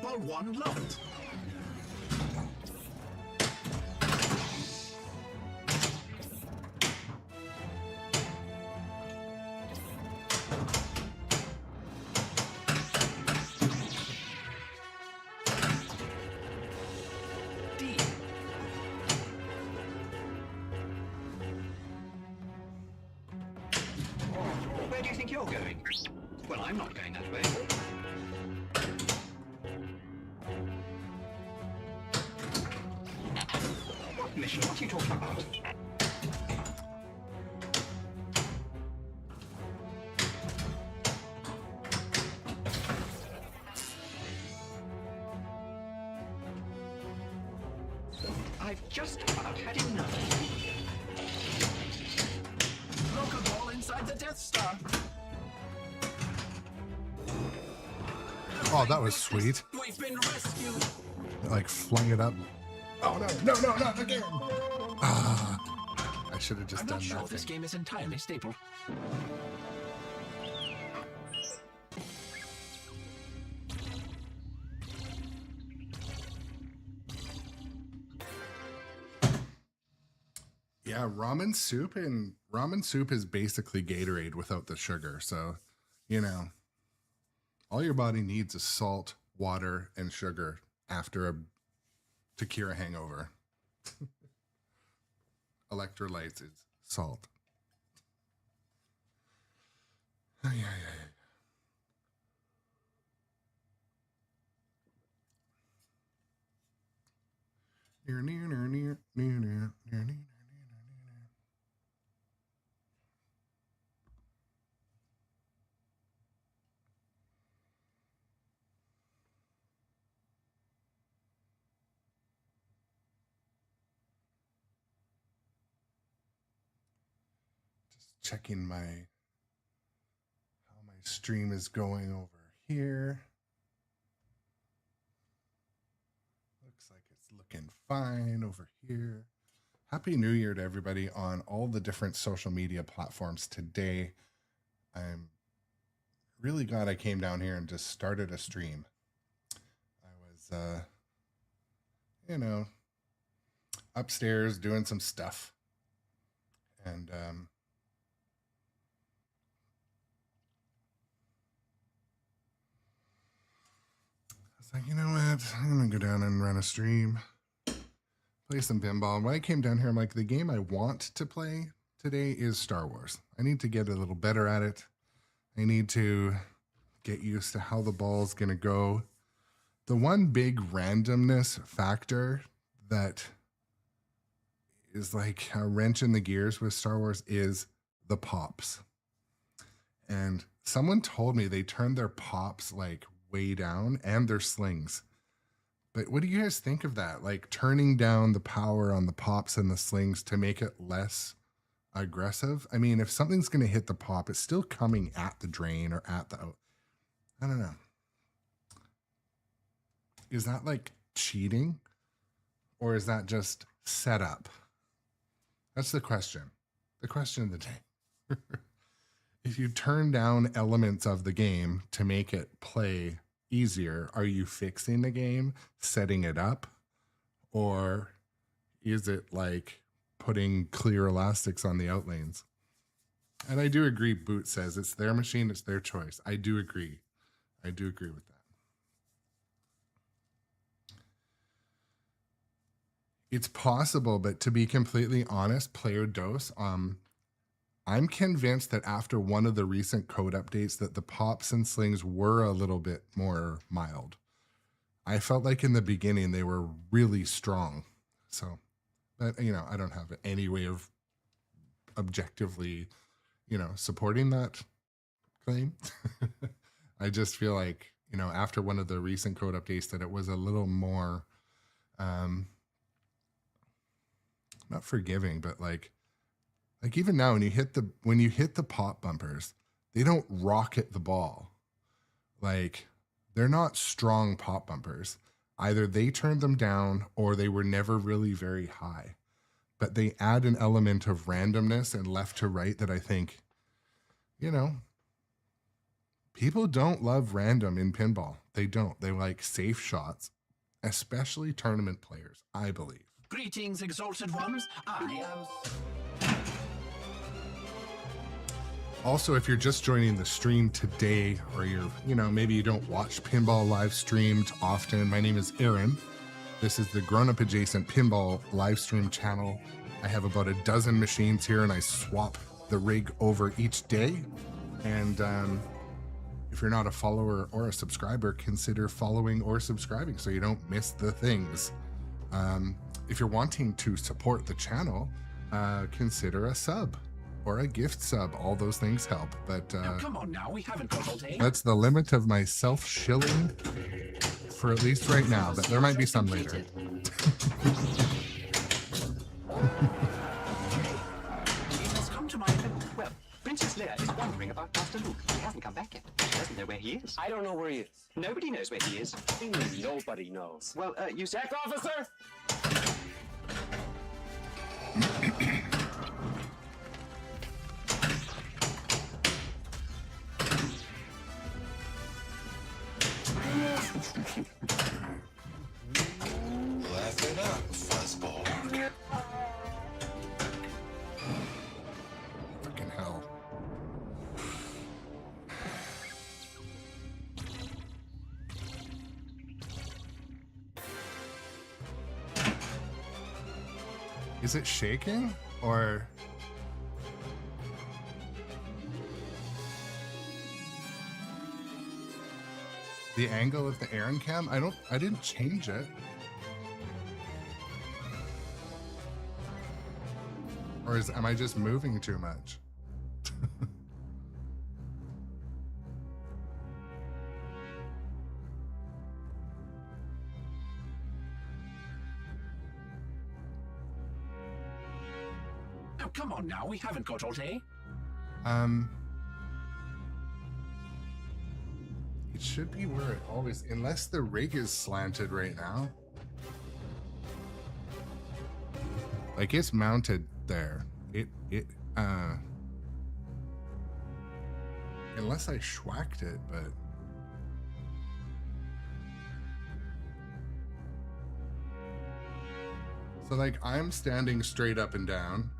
right? Ball 1 locked. D. Where do you think you're going? Well, I'm not going that way. What mission? What are you talking about? I've just about had enough. Broke a ball inside the Death Star. Oh, that was sweet. We've been rescued. Like flung it up. Oh no, not again. I should have just I'm done not sure that if this thing. game is entirely stable. Yeah, ramen soup is basically Gatorade without the sugar. So, you know, all your body needs is salt, water, and sugar to cure a hangover. Electrolytes is salt. Yeah. Near. Checking how my stream is going over here. Looks like it's looking fine over here. Happy New Year to everybody on all the different social media platforms today. I'm really glad I came down here and just started a stream. I was, upstairs doing some stuff. And, like, you know what? I'm gonna go down and run a stream, play some pinball. When I came down here, I'm like, the game I want to play today is Star Wars. I need to get a little better at it. I need to get used to how the ball's gonna go. The one big randomness factor that is like a wrench in the gears with Star Wars is the pops. And someone told me they turned their pops like way down, and they're slings. But what do you guys think of that? Like turning down the power on the pops and the slings to make it less aggressive? I mean, if something's going to hit the pop, it's still coming at the drain or at the out. I don't know. Is that like cheating? Or is that just set up? That's the question. The question of the day. If you turn down elements of the game to make it play easier, are you fixing the game, setting it up? Or is it like putting clear elastics on the out lanes? And I do agree, Boot says it's their machine, it's their choice. I do agree. I do agree with that. It's possible, but to be completely honest, player dose, I'm convinced that after one of the recent code updates that the pops and slings were a little bit more mild. I felt like in the beginning they were really strong. So, but you know, I don't have any way of objectively, you know, supporting that claim. I just feel like, you know, after one of the recent code updates that it was a little more, not forgiving, but like even now when you hit the pop bumpers, they don't rocket the ball. Like they're not strong pop bumpers. Either they turned them down or they were never really very high. But they add an element of randomness and left to right that I think, you know, people don't love random in pinball. They don't. They like safe shots, especially tournament players, I believe. Greetings, exalted ones. I am... Also, if you're just joining the stream today, or you're, you know, maybe you don't watch pinball live streamed often, my name is Aaron. This is the Grown Up Adjacent Pinball live stream channel. I have about a dozen machines here and I swap the rig over each day. And if you're not a follower or a subscriber, consider following or subscribing so you don't miss the things. If you're wanting to support the channel, consider a sub or a gift sub. All those things help. But Now, come on now, we haven't got all day. that's the limit of my self-shilling for at least right now, but there might be some later. He has come to my... Well, Princess Leia is wondering about Master Luke. He hasn't come back yet. She doesn't know where he is. I don't know where he is. Nobody knows where he is. Nobody knows. Well, you said... Deck officer! Laugh it up, fuzzball. Fucking hell. Is it shaking or? The angle of the Aaron cam? I didn't change it. Or am I just moving too much? Now, come on now, we haven't got all day. It should be where it always, unless the rig is slanted right now. Like it's mounted there. Unless I schwacked it, but. So like I'm standing straight up and down.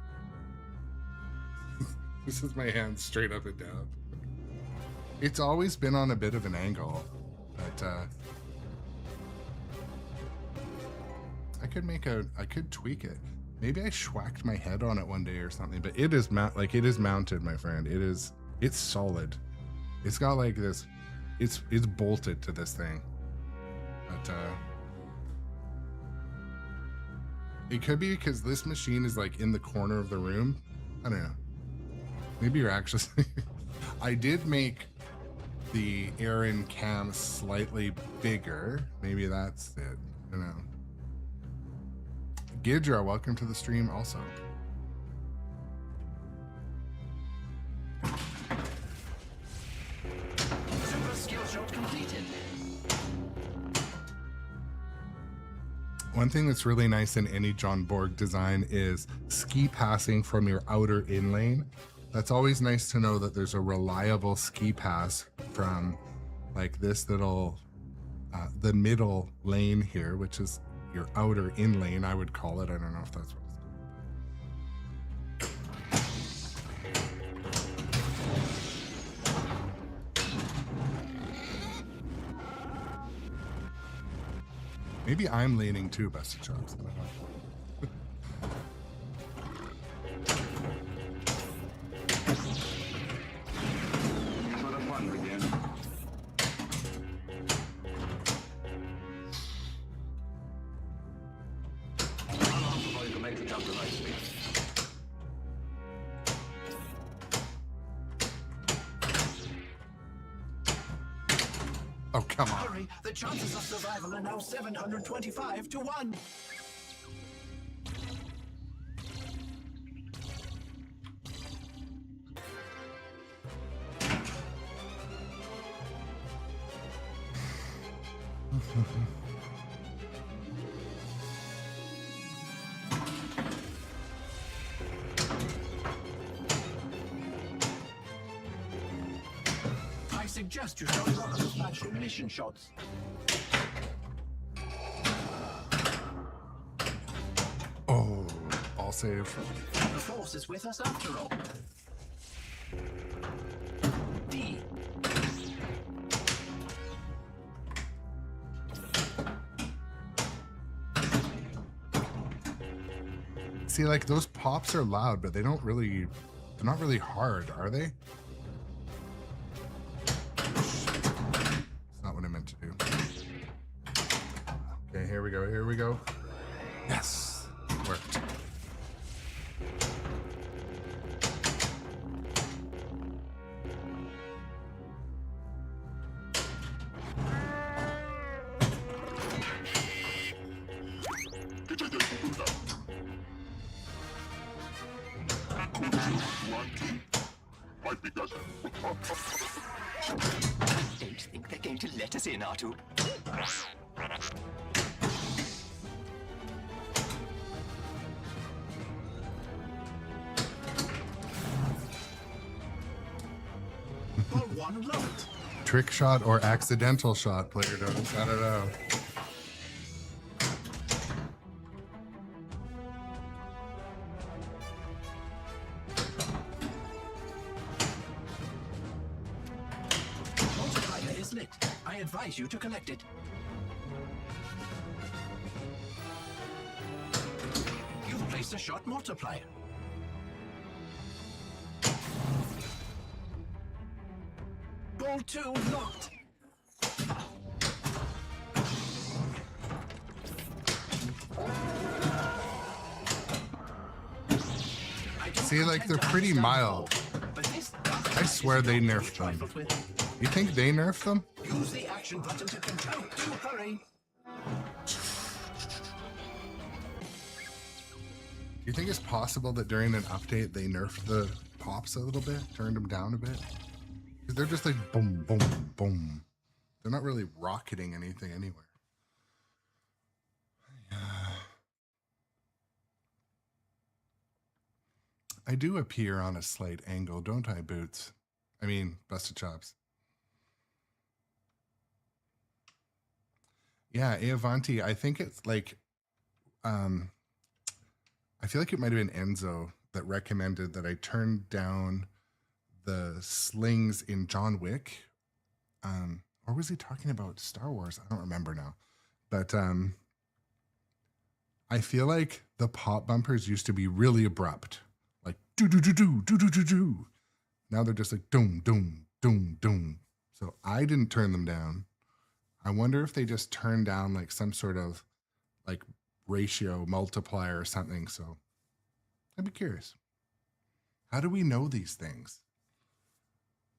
This is my hand straight up and down. It's always been on a bit of an angle, but I could tweak it. Maybe I schwacked my head on it one day or something, but it is mounted, my friend. It's solid. It's got like this, it's bolted to this thing. But it could be because this machine is like in the corner of the room. I don't know. Maybe you're actually I did make the Aaron cam slightly bigger. Maybe that's it. I don't know. Gidra, welcome to the stream also. Super skill shot completed. One thing that's really nice in any John Borg design is ski passing from your outer in lane. That's always nice to know that there's a reliable ski pass from like this little, the middle lane here, which is your outer in lane, I would call it. I don't know if that's what it's Maybe I'm leaning too, Busted Chops. I don't know. For the fun begin. How long before you can make the jump to light speed? Oh, come on. Hurry, the chances of survival are now 725 to 1. I suggest you don't rock the flash ignition shots. Oh, all save. The force is with us after all. D. See, like those pops are loud, but they don't really, they're not really hard, are they? It's not what I meant to do. Okay, here we go, here we go. Yes, worked. Don't think they're going to let us in, Artu. Ball one locked. Trick shot or accidental shot, player notice. I don't know. Multiplier is lit. I advise you to collect it. You've placed a shot multiplier. Ball two locked. See, like they're pretty mild. I swear they nerfed them. You think they nerfed them? Use the action button to control. To hurry. Do you think it's possible that during an update they nerfed the pops a little bit, turned them down a bit? Because they're just like boom, boom, boom. They're not really rocketing anything anywhere. I do appear on a slight angle, don't I, Boots? I mean, Busted Chops. Yeah, Avanti, I think it's like, I feel like it might have been Enzo that recommended that I turn down the slings in John Wick. Or was he talking about Star Wars? I don't remember now. But I feel like the pop bumpers used to be really abrupt. Like do do do do do do do do. Now they're just like doom doom doom doom. So I didn't turn them down. I wonder if they just turned down like some sort of like ratio multiplier or something. So I'd be curious. How do we know these things?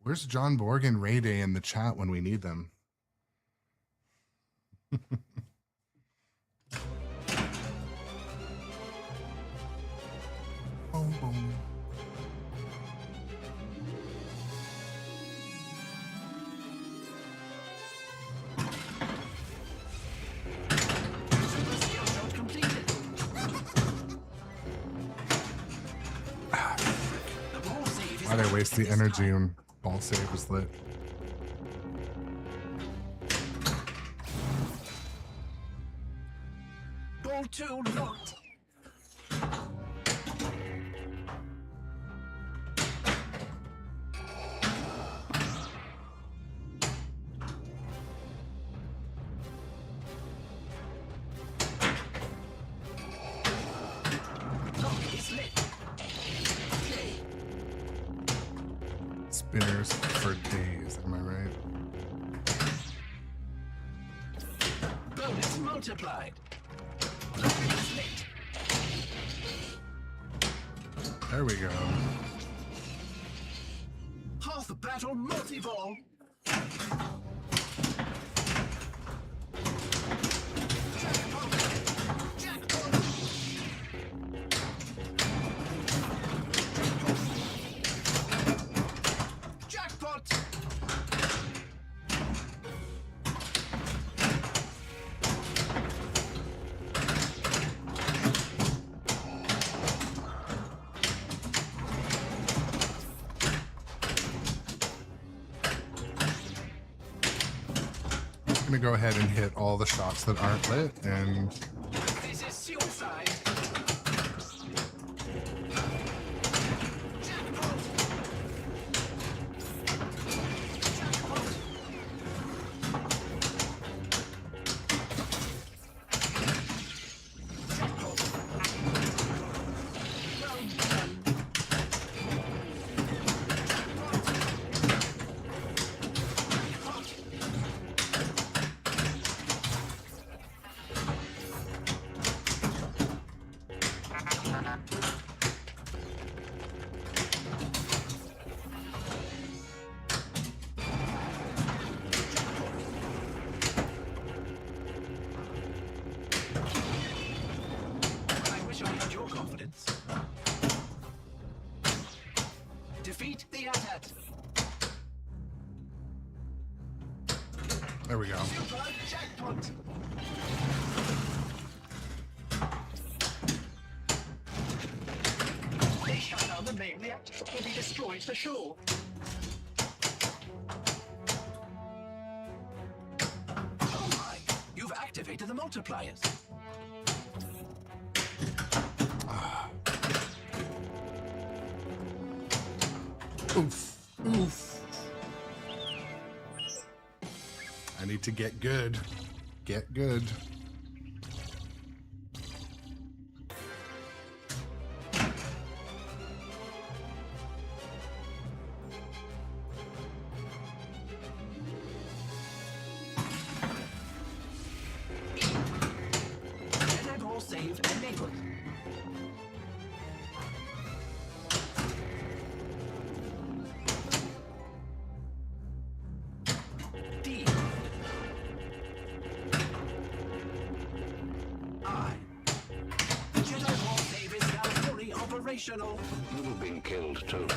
Where's John Borg and Ray Day in the chat when we need them? Boom, boom. Super skill shot completed. The ball save is Why'd I waste the this energy time. when ball save was lit? Ball 2 locked. Lock is lit. Okay. Spinners for days, am I right? Bonus multiplied. Lock is lit. There we go. Half battle multi-ball. Jackpot. Jackpot. I'm gonna go ahead and hit all the shots that aren't lit, and This is suicide. Jackpot. Jackpot. Jackpot. Well done. Jackpot. I wish I had your confidence. Defeat the AT-AT. there we go. Super jackpot. They shut down the main reactor. Will be destroyed for sure. Oh my! You've activated the multipliers. Oof. Oof. I need to get good. Get good. Enable save enabled. D. I. The Jedi Ball save is now fully operational. You'll have been killed too.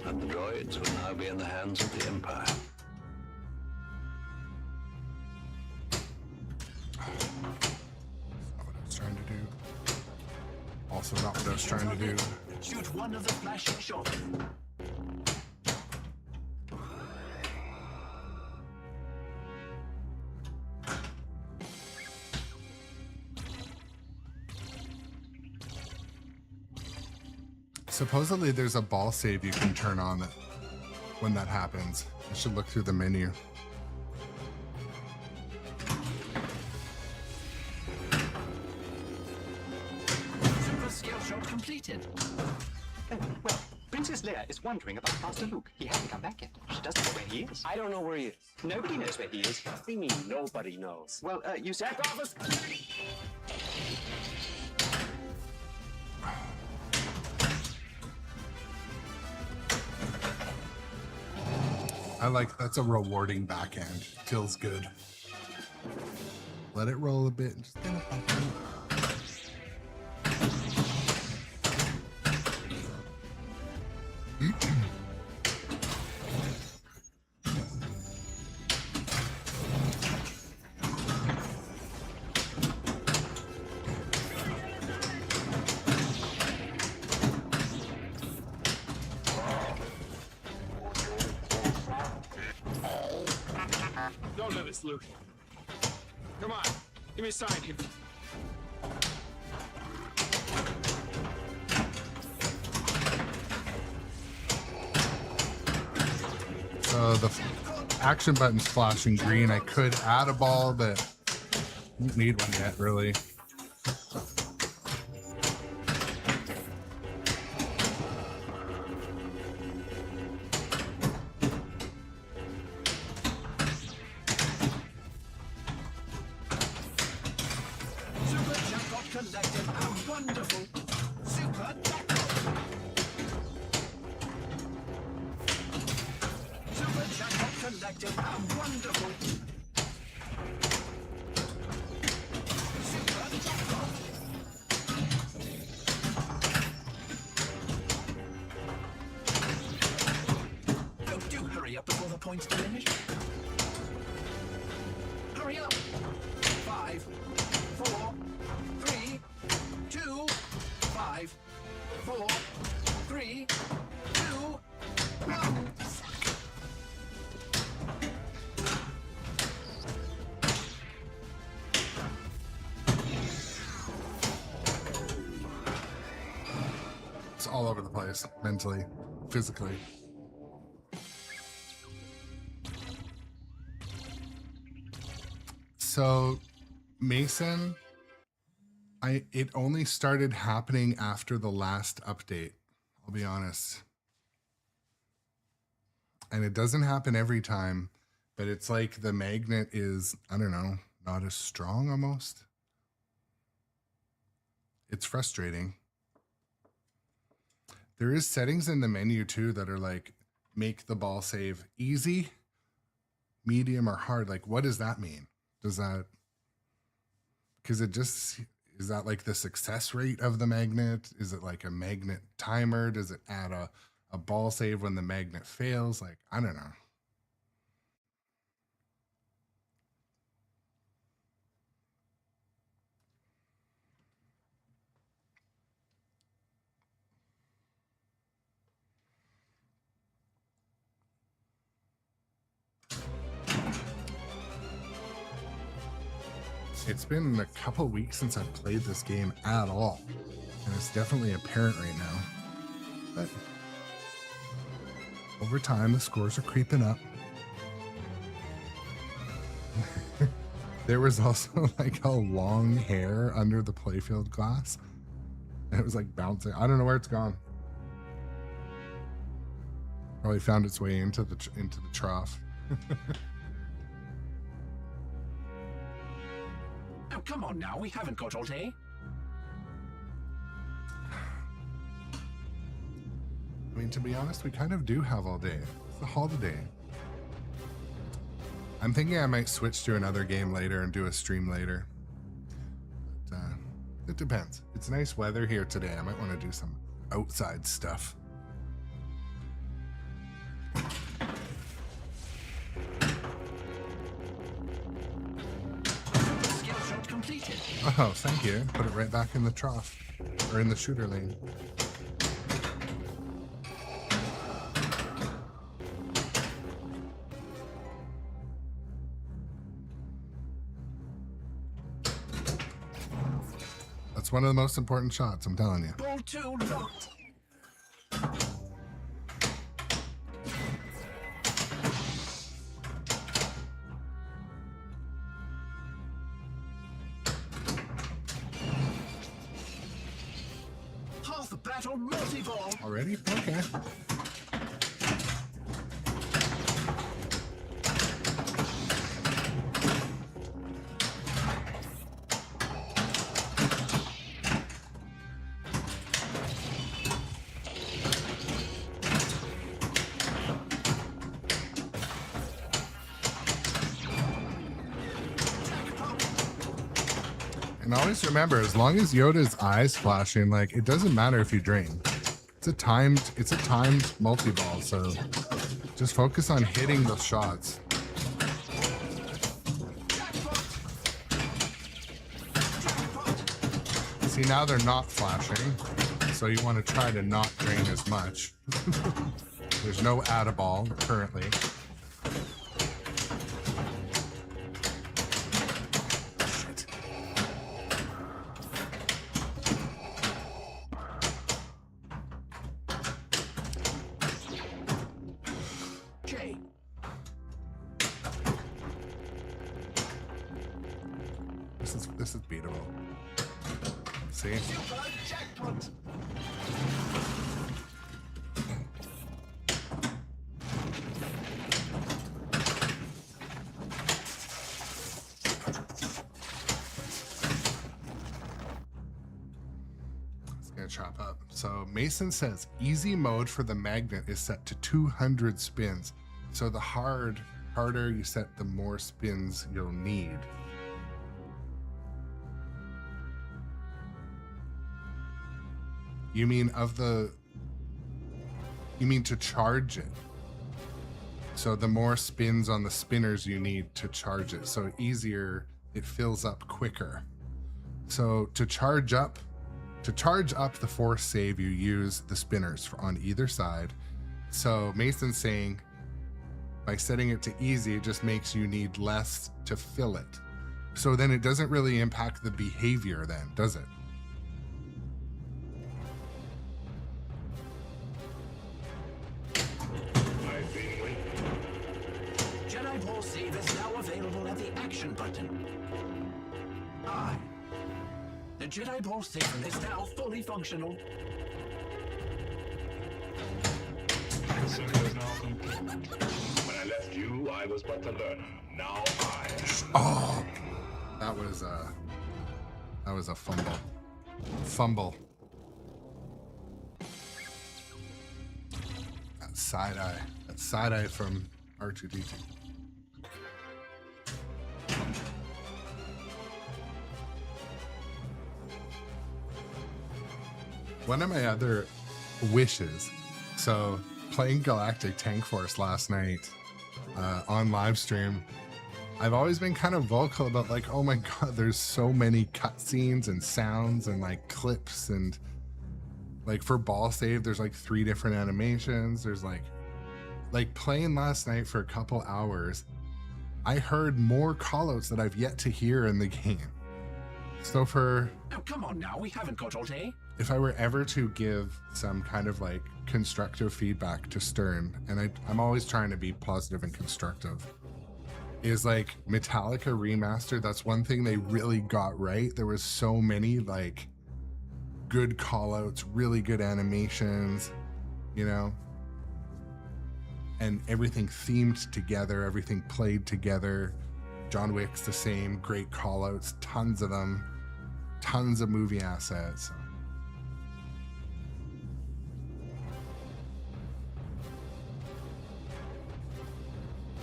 And the droids will now be in the hands of the Empire. Not what I was trying to do. Also not what I was trying to do. Shoot one of the flashing shots. Supposedly there's a ball save you can turn on when that happens. I should look through the menu. Super skill shot completed. Well, Princess Leia is wondering about Master Luke. He hasn't come back yet. She doesn't know where he is. I don't know where he is. Nobody knows where he is. What do you mean nobody knows? Well, you said... I like that's a rewarding backhand. Feels good. Let it roll a bit. Just get it back in. Don't let us, Luke. Come on, give me a sign here. So the action button's flashing green. I could add a ball, but don't need one yet, really. Super jackpot collected. How wonderful. Super jackpot. Super jackpot collected. How wonderful. Super jackpot. Oh, do hurry up before the points diminish. Hurry up. 5, 4, 3, 2, 5, 4, 3, 2, 1. It's all over the place, mentally, physically. So, Mason, it only started happening after the last update. I'll be honest. And it doesn't happen every time, but it's like the magnet is, I don't know, not as strong almost. It's frustrating. There is settings in the menu too that are like, make the ball save easy, medium, or hard. Like, what does that mean? Does that, because it just, is that like the success rate of the magnet? Is it like a magnet timer? Does it add a ball save when the magnet fails? Like, I don't know. It's been a couple weeks since I've played this game at all, and it's definitely apparent right now. But over time, the scores are creeping up. There was also like a long hair under the playfield glass. And it was like bouncing. I don't know where it's gone. Probably found its way into the trough. Oh, come on now. We haven't got all day. I mean, to be honest, we kind of do have all day. It's a holiday. I'm thinking I might switch to another game later and do a stream later. But, it depends. It's nice weather here today. I might want to do some outside stuff. Skill shot completed. Oh, thank you. Put it right back in the trough. Or in the shooter lane. That's one of the most important shots, I'm telling you. Ball 2 locked. Half the battle multi-ball. Already? Okay. And always remember, as long as Yoda's eyes flashing, like it doesn't matter if you drain. It's a timed multi-ball, so just focus on hitting those shots. See, now they're not flashing, so you want to try to not drain as much. There's no add-a-ball currently. Shit. Jay. This is beatable. See? Super jackpot. It's gonna chop up. So Mason says easy mode for the magnet is set to 200 spins. So the harder you set, the more spins you'll need. You mean to charge it. So the more spins on the spinners you need to charge it. So easier, it fills up quicker. So to charge up the force save, you use the spinners on either side. So Mason's saying by setting it to easy, it just makes you need less to fill it. So then it doesn't really impact the behavior then, does it? Jedi Ball Save is now available at the action button. Aye. The Jedi Ball Saver is now fully functional. When I left you, I was but a learner. Now I am. Oh, that was a fumble. That side eye from R2D2. One of my other wishes, so playing Galactic Tank Force last night on live stream, I've always been kind of vocal about like, oh my god, there's so many cutscenes and sounds and like clips, and like for ball save there's like 3 different animations. There's like playing last night for a couple hours, I heard more callouts that I've yet to hear in the game. So Oh, come on now, we haven't got all day. if I were ever to give some kind of like constructive feedback to Stern, and I'm always trying to be positive and constructive, is like Metallica Remastered. That's one thing they really got right. There was so many like good callouts, really good animations, you know, and everything themed together, everything played together. John Wick's the same, great callouts, tons of them, tons of movie assets.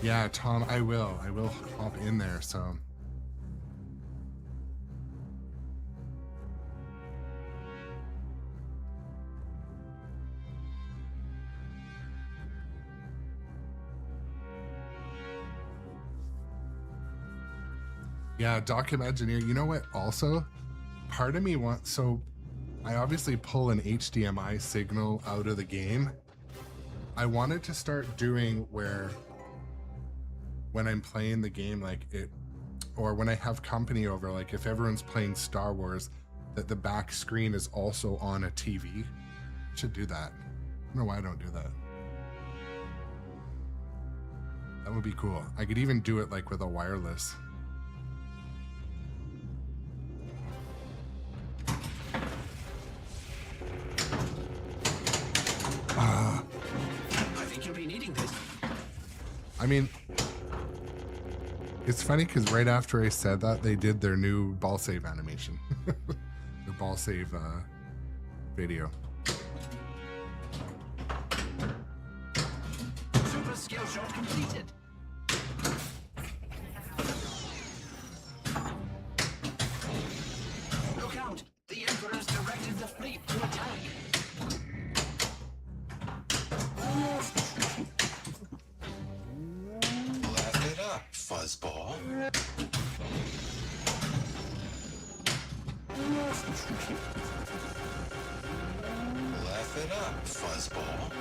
Yeah, Tom, I will hop in there, so. Yeah, Doc Imagineer, you know what also? Part of me wants, so I obviously pull an HDMI signal out of the game. I wanted to start doing where when I'm playing the game, like it, or when I have company over, like if everyone's playing Star Wars, that the back screen is also on a TV. I should do that. I don't know why I don't do that. That would be cool. I could even do it like with a wireless. I think you'll be needing this. I mean, it's funny because right after I said that, they did their new ball save animation. Their ball save video. Super skill shot completed. fuzzball. Laugh it up, fuzzball.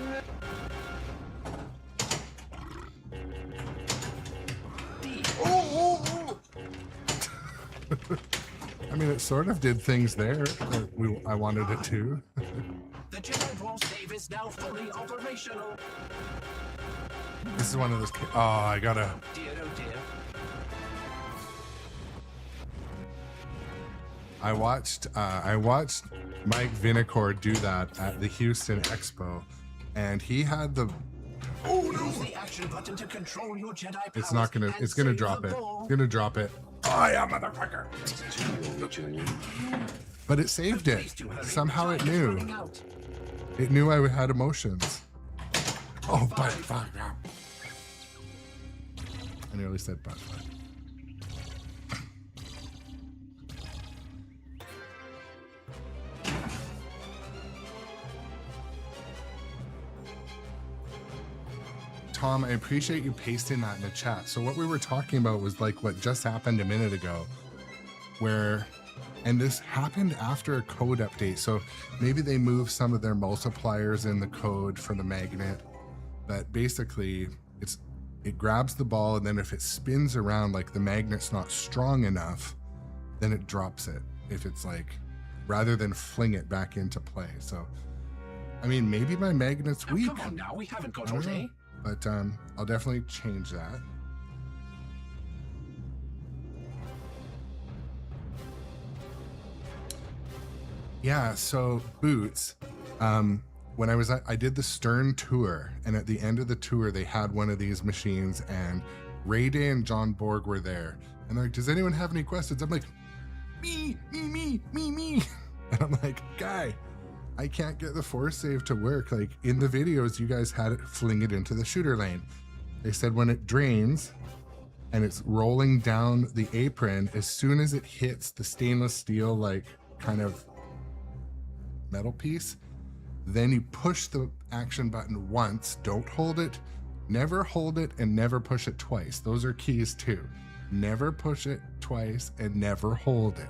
I mean, it sort of did things there that I wanted it to. The Jedi Ball save is now fully operational. This is one of those. Oh, I gotta. Dear, oh dear. I watched Mike Vinacore do that at the Houston Expo, and he had the. Oh no! Use the action button to control your Jedi powers. It's not gonna. It's gonna and drop save it. the ball. It's gonna drop it. Oh yeah, motherfucker! But it saved it. Please do hurry. Somehow it Time is knew. running out. It knew I had emotions. Oh, but fuck. I nearly said but. Tom, I appreciate you pasting that in the chat. So what we were talking about was like what just happened a minute ago, where, and this happened after a code update. So maybe they moved some of their multipliers in the code for the magnet, but basically it grabs the ball, and then if it spins around, like the magnet's not strong enough, then it drops it. If it's like, rather than fling it back into play. So, I mean, maybe my magnet's Now, weak. come on now, we haven't got I all don't know. day. But I'll definitely change that. Yeah, so Boots, when I did the Stern tour, and at the end of the tour, they had one of these machines, and Ray Day and John Borg were there. And they're like, does anyone have any questions? I'm like, me. And I'm like, guy, I can't get the force save to work. Like in the videos, you guys had it fling it into the shooter lane. They said when it drains and it's rolling down the apron, as soon as it hits the stainless steel, like kind of metal piece, then you push the action button once, don't hold it, never hold it, and never push it twice. Those are keys too. Never push it twice and never hold it.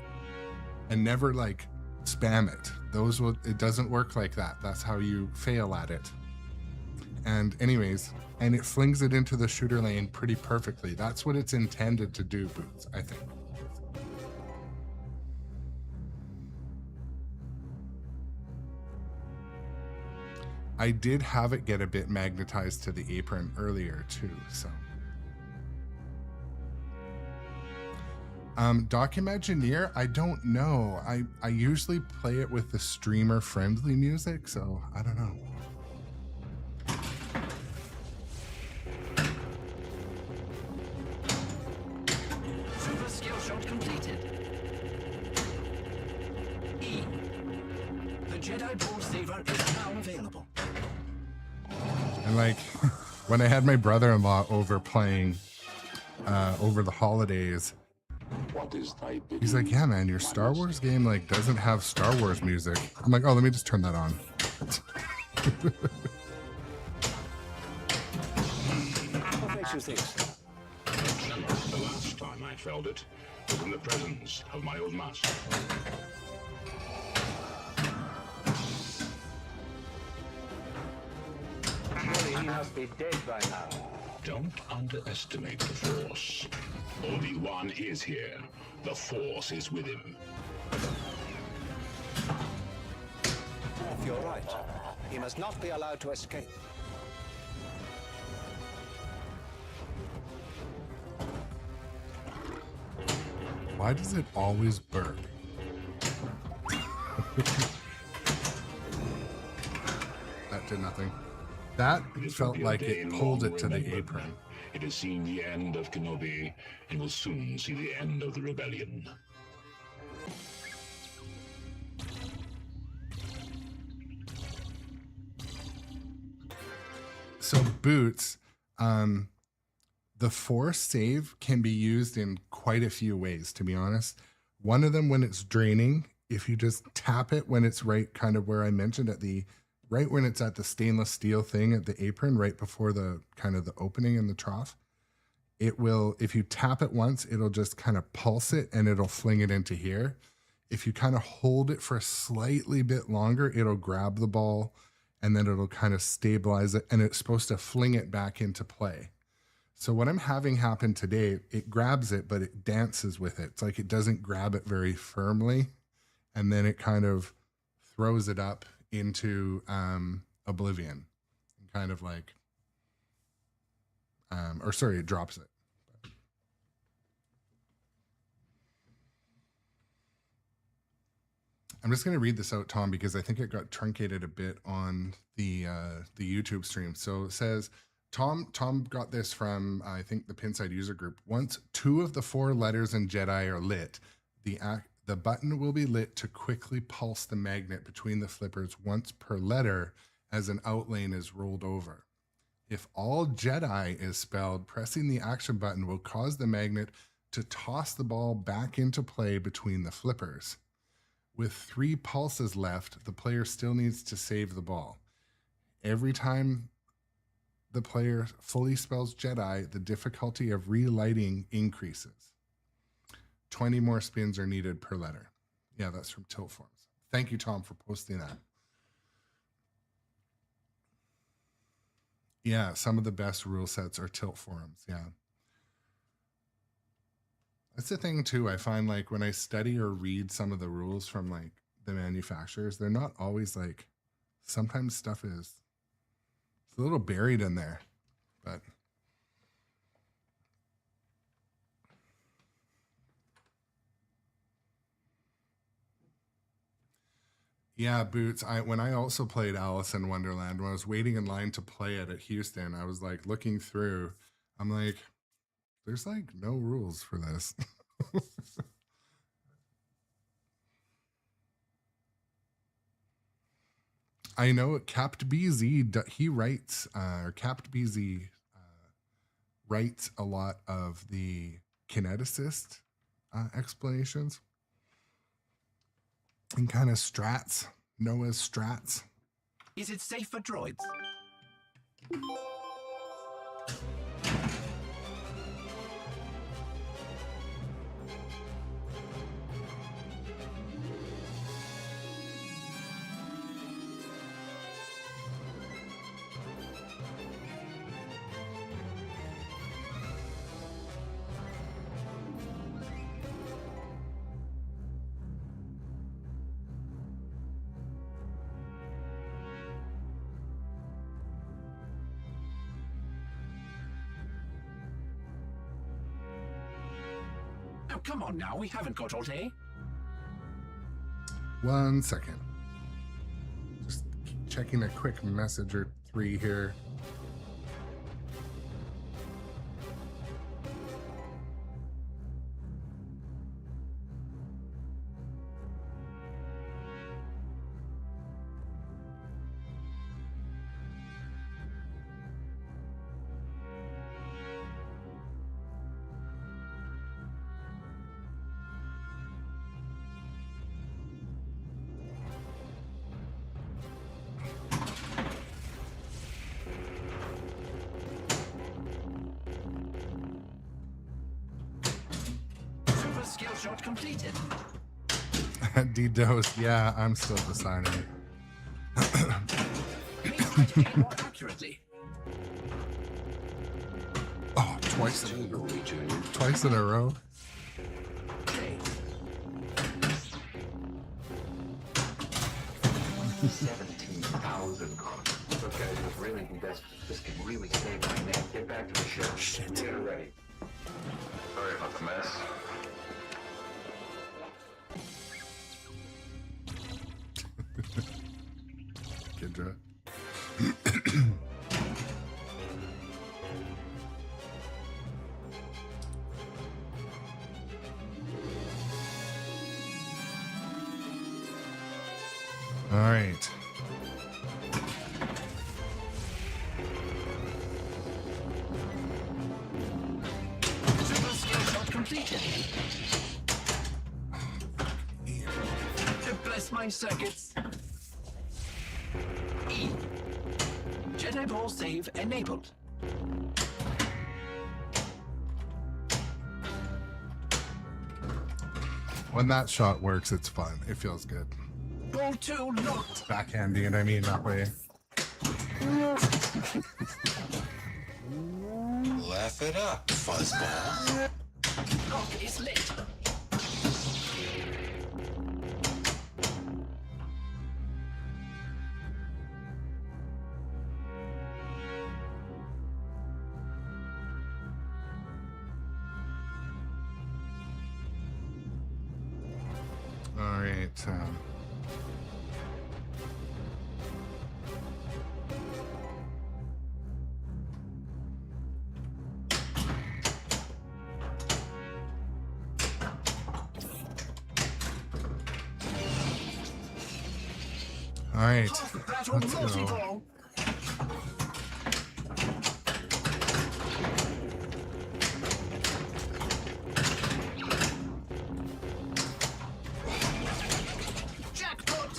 And never like spam it. It doesn't work like that. That's how you fail at it. And anyways, and it flings it into the shooter lane pretty perfectly. That's what it's intended to do, Boots, I think. I did have it get a bit magnetized to the apron earlier too, so. Documagineer, I don't know. I usually play it with the streamer friendly music, so I don't know. Super skill shot completed. E. The Jedi Ball Saver is now available. And like when I had my brother-in-law over playing over the holidays, he's like, yeah man, your Star Wars game like doesn't have Star Wars music. I'm like, oh, let me just turn that on. What makes you think so? The last time I felt it was in the presence of my old master. Surely he must be dead by now. Don't underestimate the Force. Obi-Wan is here. The Force is with him. If you're right, he must not be allowed to escape. Why does it always burp? That did nothing. That This felt will be a like day it pulled long it to the remembered. apron. It has seen the end of Kenobi and will soon see the end of the rebellion. So Boots, the force save can be used in quite a few ways, to be honest. One of them, when it's draining, if you just tap it when it's right kind of where I mentioned right when it's at the stainless steel thing at the apron, right before the kind of the opening in the trough, it will, if you tap it once, it'll just kind of pulse it and it'll fling it into here. If you kind of hold it for a slightly bit longer, it'll grab the ball and then it'll kind of stabilize it, and it's supposed to fling it back into play. So what I'm having happen today, it grabs it, but it dances with it. It's like it doesn't grab it very firmly, and then it kind of throws it up into oblivion, kind of like, it drops it. I'm just going to read this out, Tom, because I think it got truncated a bit on the YouTube stream. So it says, Tom got this from, I think, the Pinside user group. Once 2 of the 4 letters in Jedi are lit, the button will be lit to quickly pulse the magnet between the flippers once per letter as an outlane is rolled over. If all Jedi is spelled, pressing the action button will cause the magnet to toss the ball back into play between the flippers. With 3 pulses left, the player still needs to save the ball. Every time the player fully spells Jedi, the difficulty of relighting increases. 20 more spins are needed per letter. Yeah, that's from Tilt Forums. Thank you, Tom, for posting that. Yeah, some of the best rule sets are Tilt Forums. Yeah. That's the thing too. I find like when I study or read some of the rules from like the manufacturers, they're not always like, sometimes stuff is a little buried in there, but yeah, Boots. When I also played Alice in Wonderland, when I was waiting in line to play it at Houston, I was like looking through, I'm like, there's like no rules for this. I know Capt BZ, he writes, or Capt BZ writes a lot of the kineticist explanations and kind of strats, Noah's strats. Is it safe for droids? Oh, come on now, we haven't got all day. 1 second. Just checking a quick message or 3 here. Super skill shot completed. D-Dose, yeah, I'm still deciding. Please try to aim more accurately. Oh, twice in a row. Okay. 17,000 cards. Okay, just really think this can really save my neck. Get back to the show. Shit. Get it ready. Sorry about the mess. Kendra. All right. Super skill shot completed. Bless my circuits. E. Jedi Ball save enabled. When that shot works, it's fun. It feels good. Ball 2 locked. Backhanding, I mean that way. Laugh it up, fuzzball. Lock is lit. All right. All right. Battle Let's go. multi-ball. Jackpot.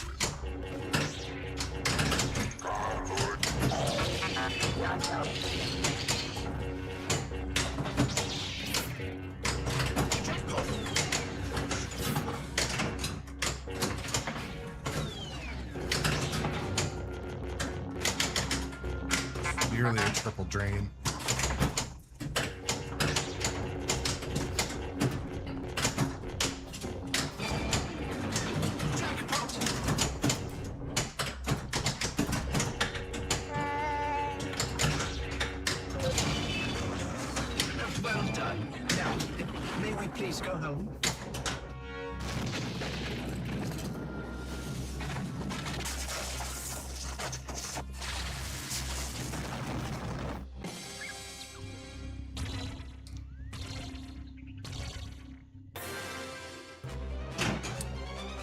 Nearly a triple drain. Well done. Now, may we please go home?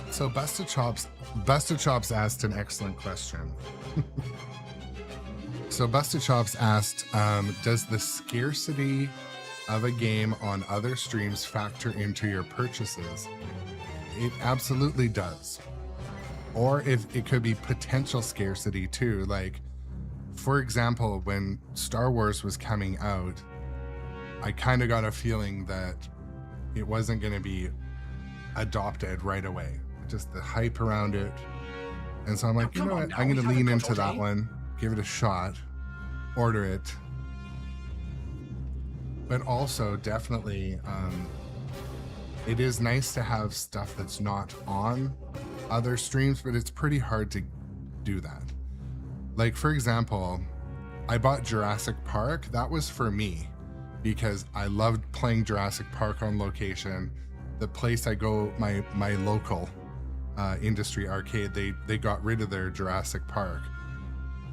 So Busted Chops asked an excellent question. So Busted Chops asked, does the scarcity of a game on other streams factor into your purchases? It absolutely does. Or if it could be potential scarcity too. Like, for example, when Star Wars was coming out, I kind of got a feeling that it wasn't going to be adopted right away. Just the hype around it. And so I'm like, you know what? I'm going to lean into that one, give it a shot, order it. But also, definitely, it is nice to have stuff that's not on other streams, but it's pretty hard to do that. Like, for example, I bought Jurassic Park. That was for me because I loved playing Jurassic Park on location. The place I go, my local industry arcade, they got rid of their Jurassic Park.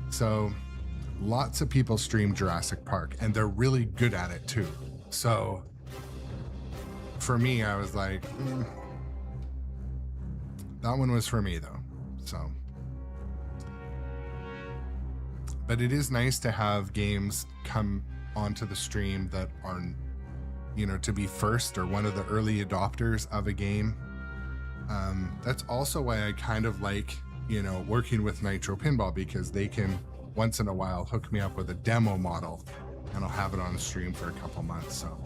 So lots of people stream Jurassic Park and they're really good at it too. So for me, I was like, that one was for me though. So, but it is nice to have games come onto the stream that are, you know, to be first or one of the early adopters of a game. That's also why I kind of like, you know, working with Nitro Pinball, because they can once in a while hook me up with a demo model and I'll have it on stream for a couple months. So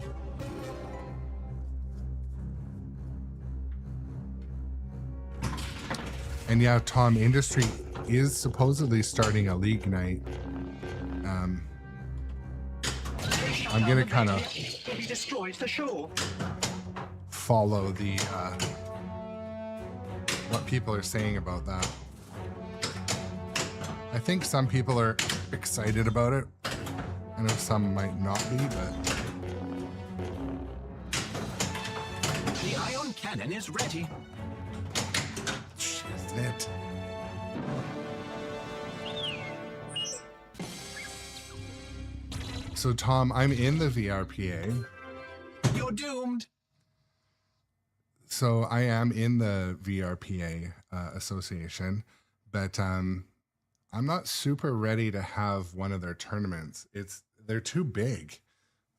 and yeah, Tom, industry is supposedly starting a league night. I'm gonna kind of follow the what people are saying about that. I think some people are excited about it. I know some might not be, but The ion cannon is ready. shit. So Tom, I'm in the VRPA. You're doomed. So I am in the VRPA association, but I'm not super ready to have one of their tournaments. They're too big.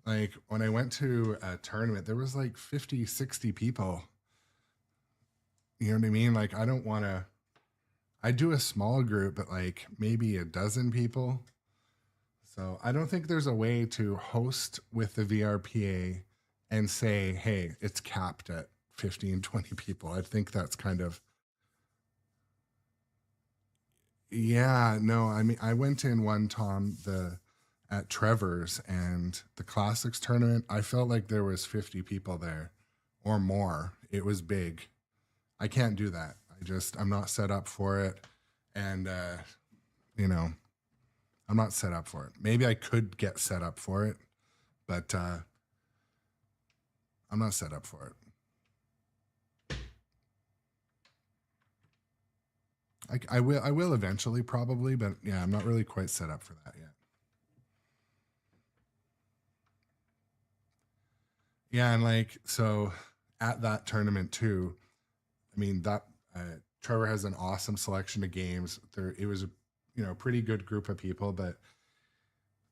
Like when I went to a tournament, there was like 50, 60 people. You know what I mean? Like I don't want to, I do a small group, but like maybe a dozen people. So I don't think there's a way to host with the VRPA and say, hey, it's capped at 15, 20 people. I think that's kind of, yeah, no, I mean, I went in one, Tom, at Trevor's and the Classics tournament. I felt like there was 50 people there or more. It was big. I can't do that. I'm not set up for it. And, you know, I'm not set up for it. Maybe I could get set up for it, but I'm not set up for it. I will eventually probably, but yeah, I'm not really quite set up for that yet. Yeah, and like, so at that tournament too, I mean, that Trevor has an awesome selection of games. It was a pretty good group of people, but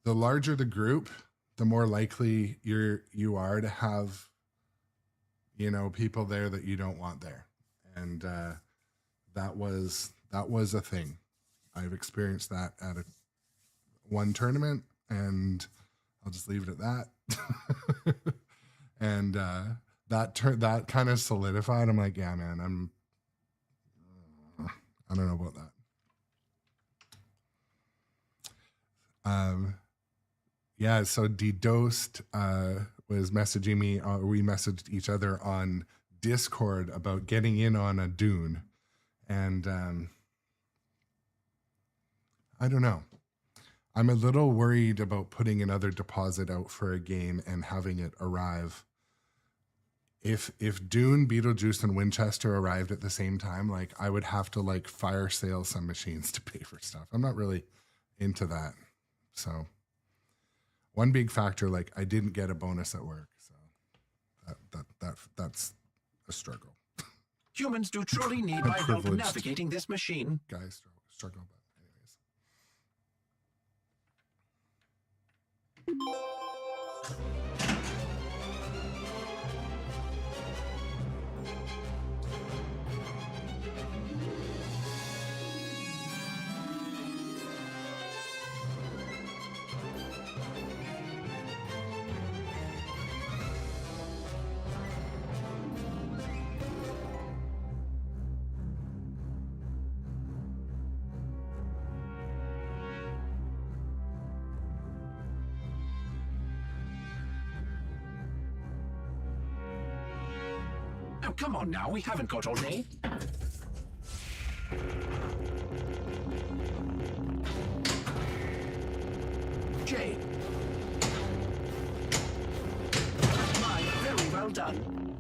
the larger the group, the more likely you are to have, people there that you don't want there. And that was a thing. I've experienced that at one tournament, and I'll just leave it at that. And that kind of solidified. I'm like, yeah, man, I don't know about that. Yeah, so DDosed was messaging me. We messaged each other on Discord about getting in on a Dune. And I don't know. I'm a little worried about putting another deposit out for a game and having it arrive. If Dune, Beetlejuice, and Winchester arrived at the same time, like I would have to like fire sale some machines to pay for stuff. I'm not really into that. So one big factor, like I didn't get a bonus at work. So that's a struggle. Humans do truly need my help navigating this machine. Guys struggle, but anyways. Now, come on now, we haven't got all day. Jay. Very well done.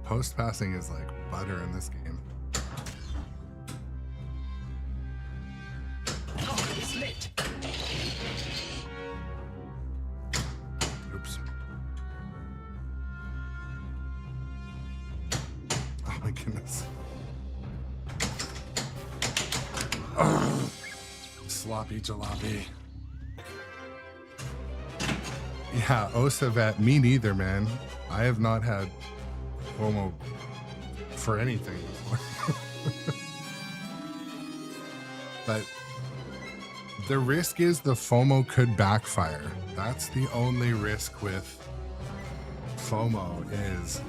Post passing is like butter in this game. Oh, it's lit. Oops. Oh my goodness. Oh, sloppy jalopy. Yeah, Osavet, me neither, man. I have not had FOMO for anything before. But the risk is the FOMO could backfire. That's the only risk with FOMO is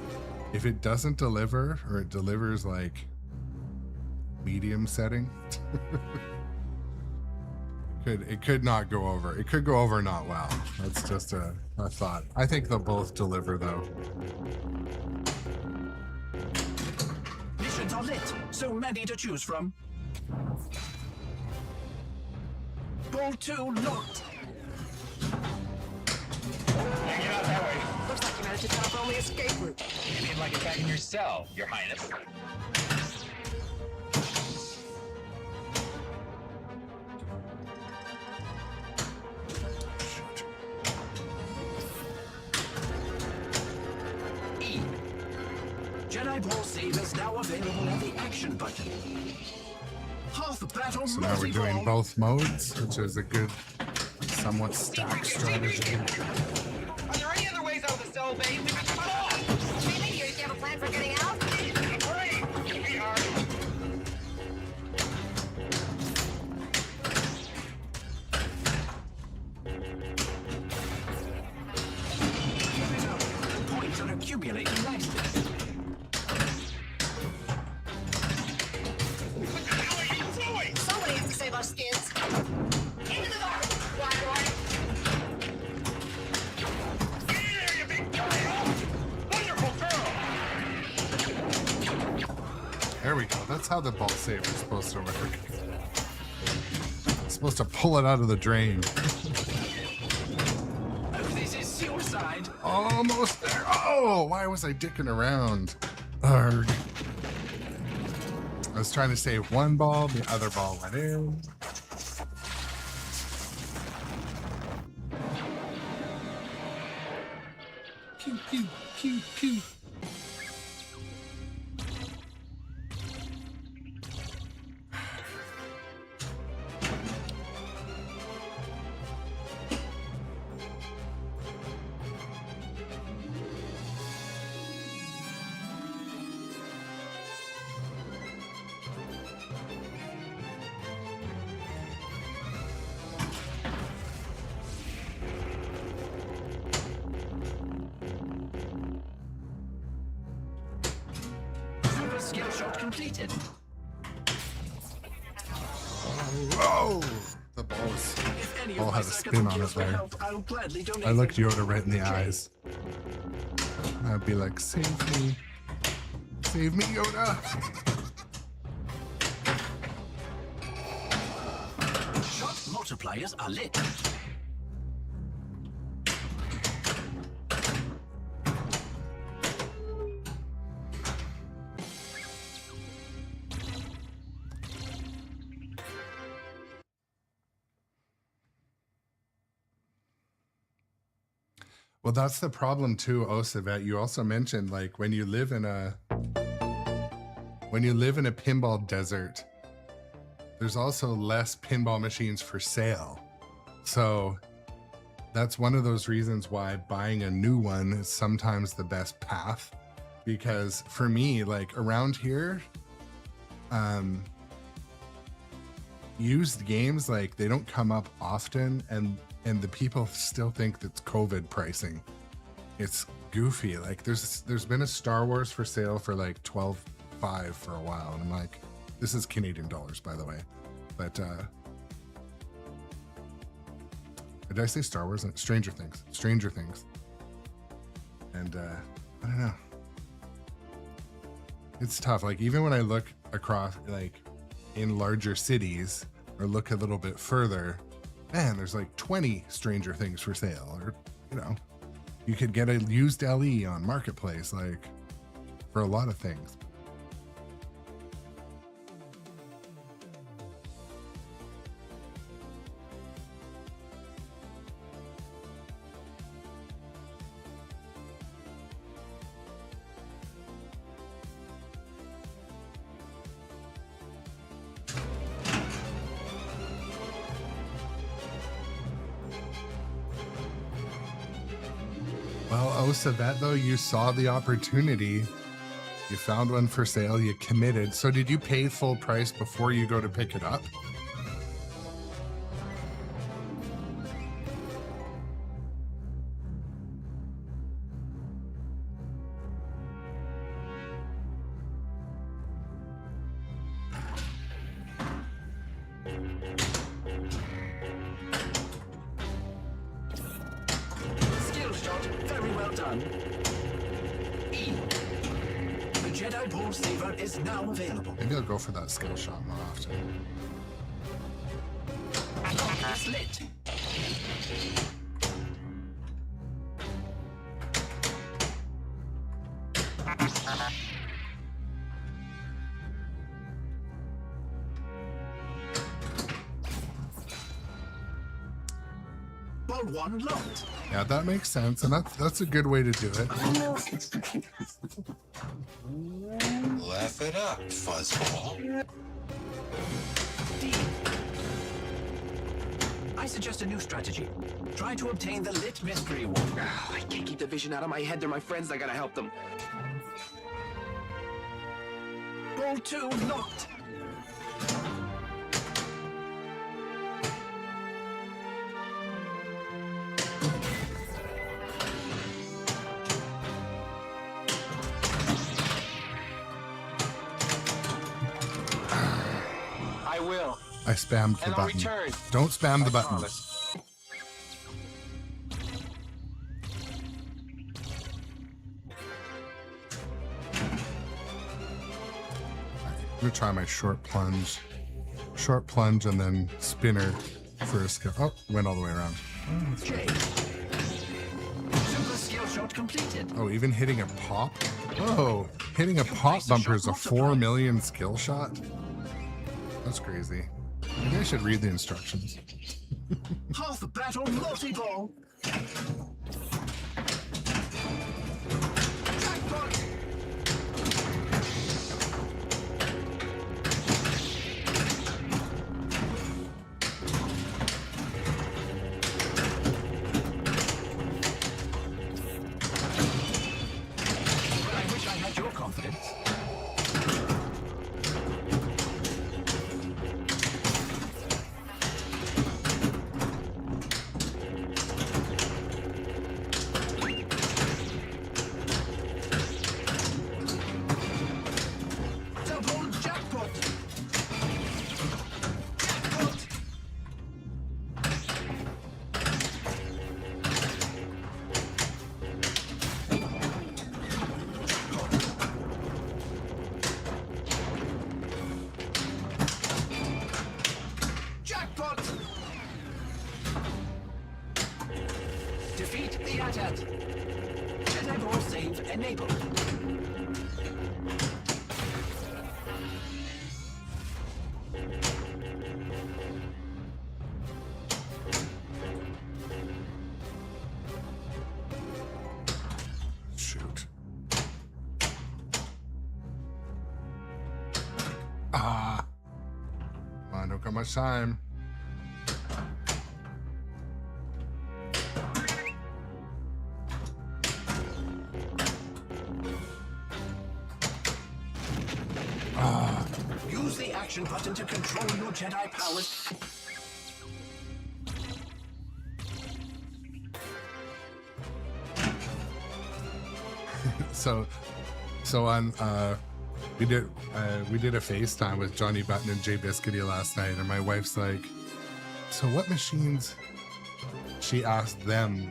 if it doesn't deliver or it delivers like medium setting. It could not go over. It could go over not well. That's just a thought. I think they'll both deliver though. Missions are lit. So many to choose from. Ball 2 locked. Hang it out that way. Looks like you managed to cut off only escape route. You mean like it's back in your cell, Your Highness? Jedi Ball Save is now available at the action button. Half battle So now we're doing both modes, which is a good, somewhat stacked strategy. Are there any other ways out of the cell bay? We have to cut off! Maybe you have a plan for getting out? Hurry! We are. manipulating lightness. Somebody has to save our skins. Into the garbage. Why? Get in there, you big guy! Wonderful girl! There we go. That's how the ball saver is supposed to work. It's supposed to pull it out of the drain. Oh, this is suicide. Almost there. Oh, why was I dicking around? Arrgh. I was trying to save one ball, the other ball went in. Pew, pew, pew, pew. Super skill shot completed. Whoa! The ball's If any ball of my had a circuit spin on skills it will there. help, I'll gladly donate I looked them. Yoda right in the Okay. eyes. I'd be like, save me. Save me, Yoda. Shot multipliers are lit. Well, that's the problem too, Osavet. You also mentioned like when you live in a pinball desert, there's also less pinball machines for sale. So that's one of those reasons why buying a new one is sometimes the best path. Because for me, like around here, used games, like they don't come up often, and the people still think that's COVID pricing. It's goofy. Like there's been a Star Wars for sale for like $12.5 for a while, and I'm like, this is Canadian dollars, by the way. But did I say Star Wars? Stranger Things. And I don't know. It's tough. Like even when I look across, like in larger cities, or look a little bit further, man, there's like 20 Stranger Things for sale, or you know, you could get a used LE on Marketplace, like for a lot of things. Well, Osavet, though, you saw the opportunity. You found one for sale, you committed. So did you pay full price before you go to pick it up? Skill shot, very well done. E. The Jedi Ball Saver is now available. Maybe I'll go for that skill shot more often. It's lit. Ball 1 locked. Yeah, that makes sense, and that's a good way to do it. Laugh it up, fuzzball. D. I suggest a new strategy. Try to obtain the lit mystery one. I can't keep the vision out of my head. They're my friends. I gotta help them. Ball 2 locked. I spammed the And I'll button. return. Don't spam the I button. promise. I'm gonna try my short plunge. Short plunge and then spinner for a skill. Oh, went all the way around. J. Super skill shot completed. Oh, even hitting a pop? Oh, hitting a pop bumper is a 4 million skill shot? That's crazy. Maybe I should read the instructions. Half battle multi-ball. Jackpot. But I wish I had your confidence. Double jackpot. Jackpot. Jackpot! Defeat the AT-AT. Jedi Ball save enabled. Shoot. Ah. Come on, don't got much time. Use the action button to control your Jedi powers. So on we did a FaceTime with Johnny Button and Jay Biscuity last night, and my wife's like, so what machines, she asked them,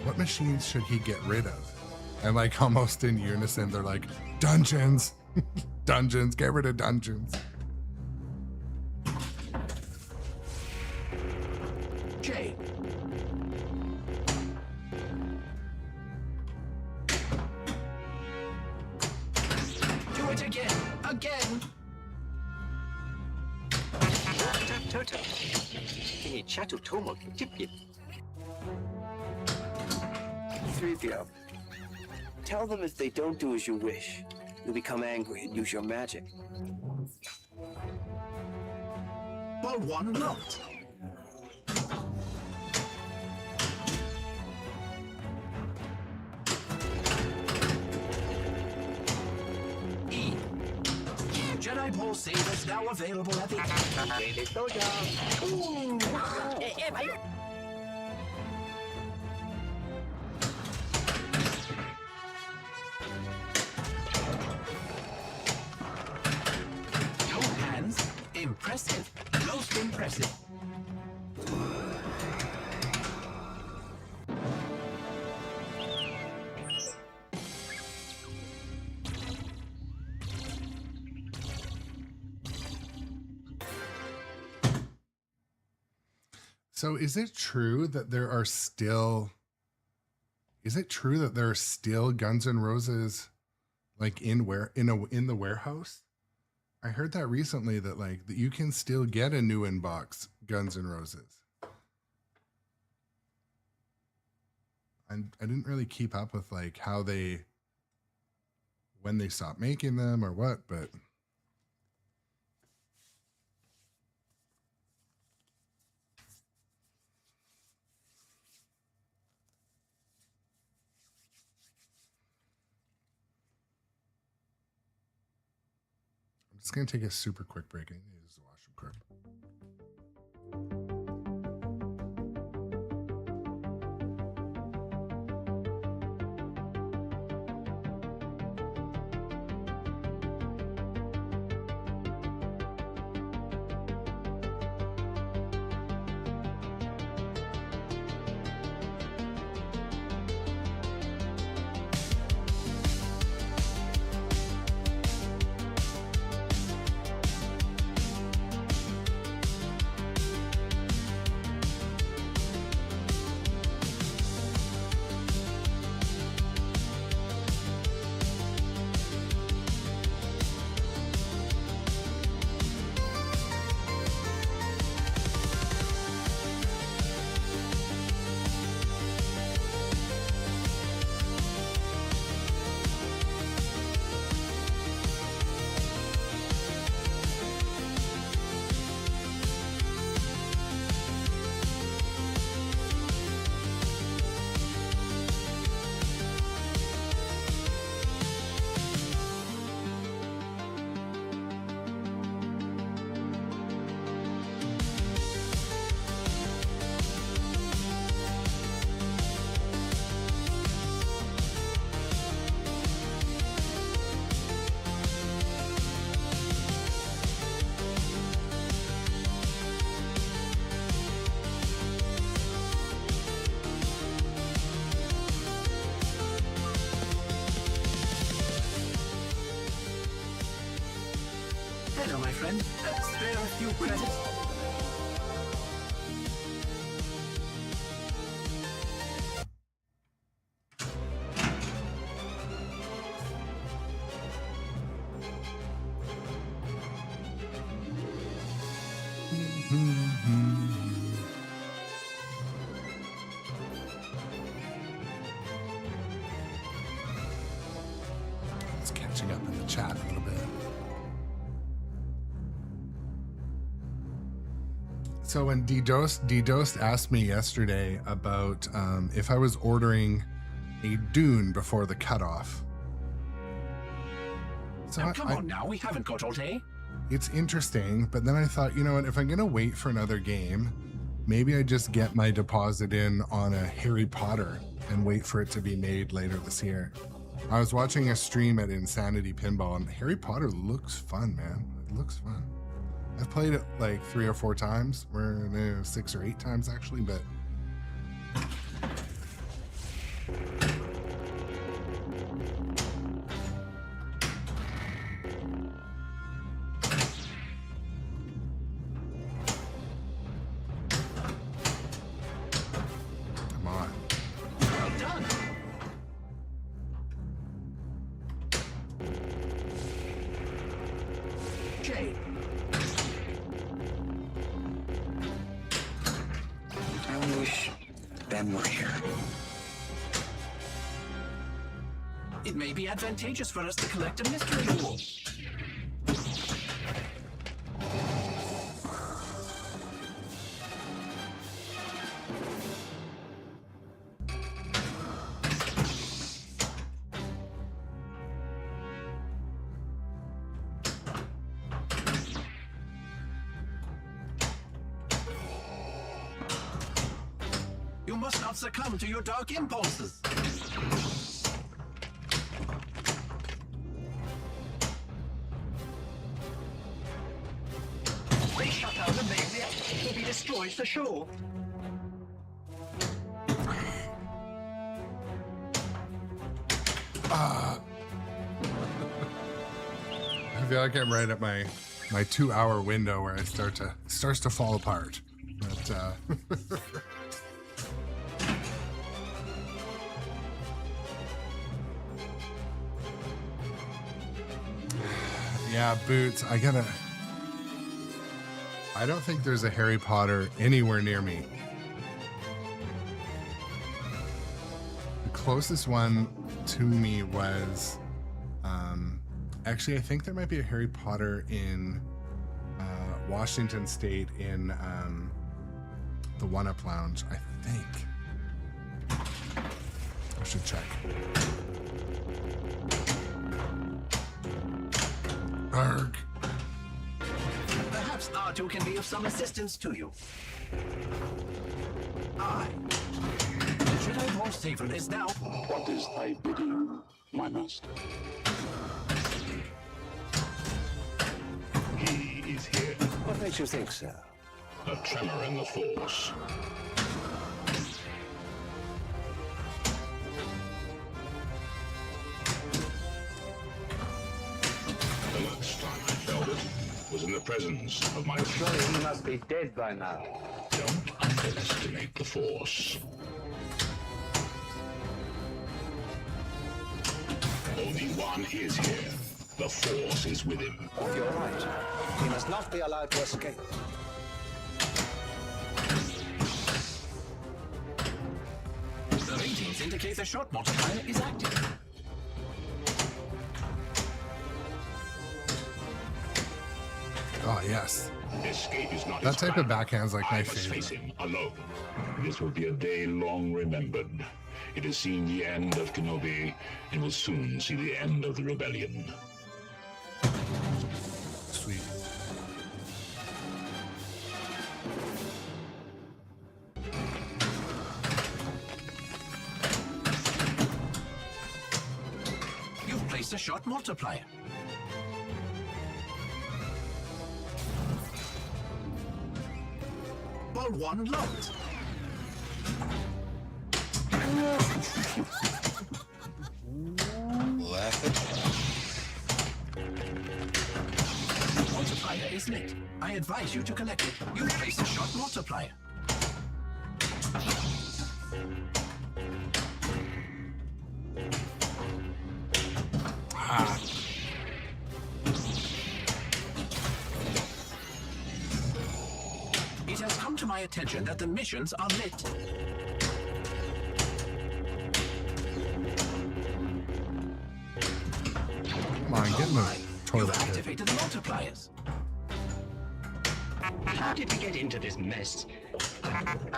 what machines should he get rid of? And like almost in unison they're like, dungeons. Dungeons, get rid of dungeons. J. Do it again. Again. Toto. Kini chatu tomo tipit. 3PO. Tell them if they don't do as you wish, you'll become angry and use your magic. Ball 1 locked. E. Jedi Ball save is now available at the... No hands. Impressive. Most impressive. So is it true that there are still Guns N' Roses like in the warehouse? I heard that recently that like that you can still get a new inbox Guns N' Roses. I didn't really keep up with like when they stopped making them or what, but I'm just going to take a super quick break. I need to use the washroom quick. can spare a few credits. It's catching up in the chat a little bit. So when DDost asked me yesterday about if I was ordering a Dune before the cutoff. So Now, come on now, we haven't got all day. It's interesting, but then I thought, you know what, if I'm gonna wait for another game, maybe I just get my deposit in on a Harry Potter and wait for it to be made later this year. I was watching a stream at Insanity Pinball, and Harry Potter looks fun, man. It looks fun. I've played it like 3 or 4 times, or 6 or 8 times actually, but come on. Well done. Jay, I wish Ben were here. it may be advantageous for us to collect a mystery jewel. You must not succumb to your dark impulses. They shut out a main reactor to be destroyed for sure. I feel like I'm right at my 2-hour window where it starts to fall apart. But yeah, Boots, I don't think there's a Harry Potter anywhere near me. The closest one to me was actually, I think there might be a Harry Potter in Washington State in the One Up Lounge, I think. I should check. Arg. Perhaps R2 can be of some assistance to you. I, the Jedi Ball Saver, is now. What is thy bidding, my master? He is here. What makes you think so? A tremor in the force. The last time I felt it was in the presence of my Surely he must be dead by now. Don't underestimate the force. Only one is here. The force is with him. You're right. He must not be allowed to escape. The ratings indicate the shot multiplier is active. Oh, yes. Escape is not That his type of plan. backhand's like my I must face favorite. him alone. This will be a day long remembered. It has seen the end of Kenobi and will soon see the end of the rebellion. Sweet. You've placed a shot multiplier. Ball 1 locked. Laugh it. multiplier is lit. I advise you to collect it. You place a shot multiplier. Ah. It has come to my attention that the missions are lit. Come on, get in the You've toilet. Here. activated the multipliers. How did we get into this mess?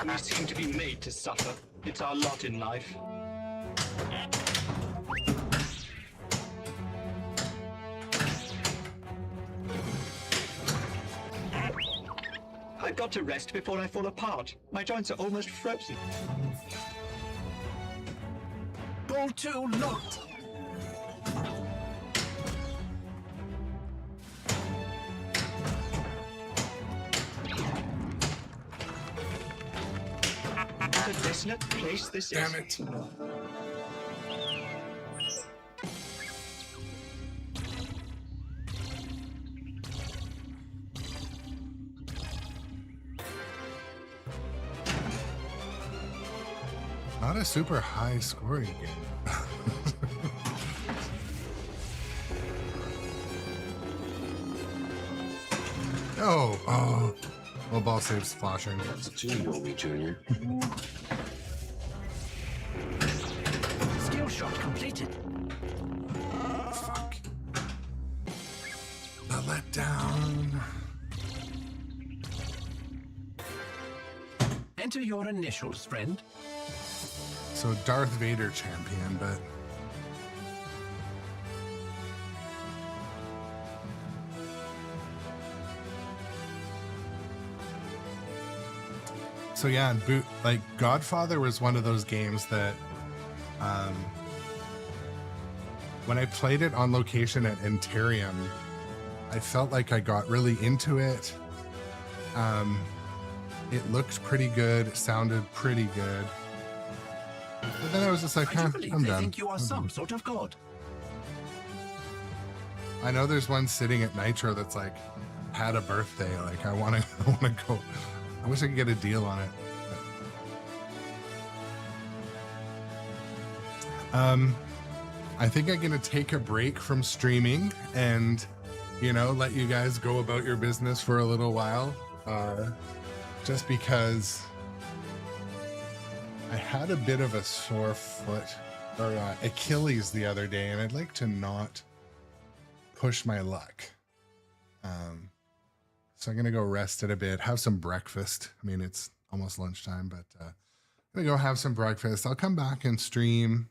We seem to be made to suffer. It's our lot in life. I've got to rest before I fall apart. My joints are almost frozen. Ball 2 locked. What a desolate place this is. Damn it. Not a super high scoring game. Oh. Well, ball saves flashing. That's two, Yobi Jr. Skill shot completed. Fuck. The letdown. Enter your initials, friend. So Darth Vader champion, but so yeah, like Godfather was one of those games that when I played it on location at Antarium, I felt like I got really into it. It looked pretty good, it sounded pretty good. But then I was just like, I huh, do believe I'm they done. think you are some sort of god. I know there's one sitting at Nitro that's like had a birthday. Like I want to go. I wish I could get a deal on it. I think I'm gonna take a break from streaming and, you know, let you guys go about your business for a little while. Just because I had a bit of a sore foot or Achilles the other day, and I'd like to not push my luck. So I'm gonna go rest it a bit, have some breakfast. I mean, it's almost lunchtime, but I'm gonna go have some breakfast. I'll come back and stream,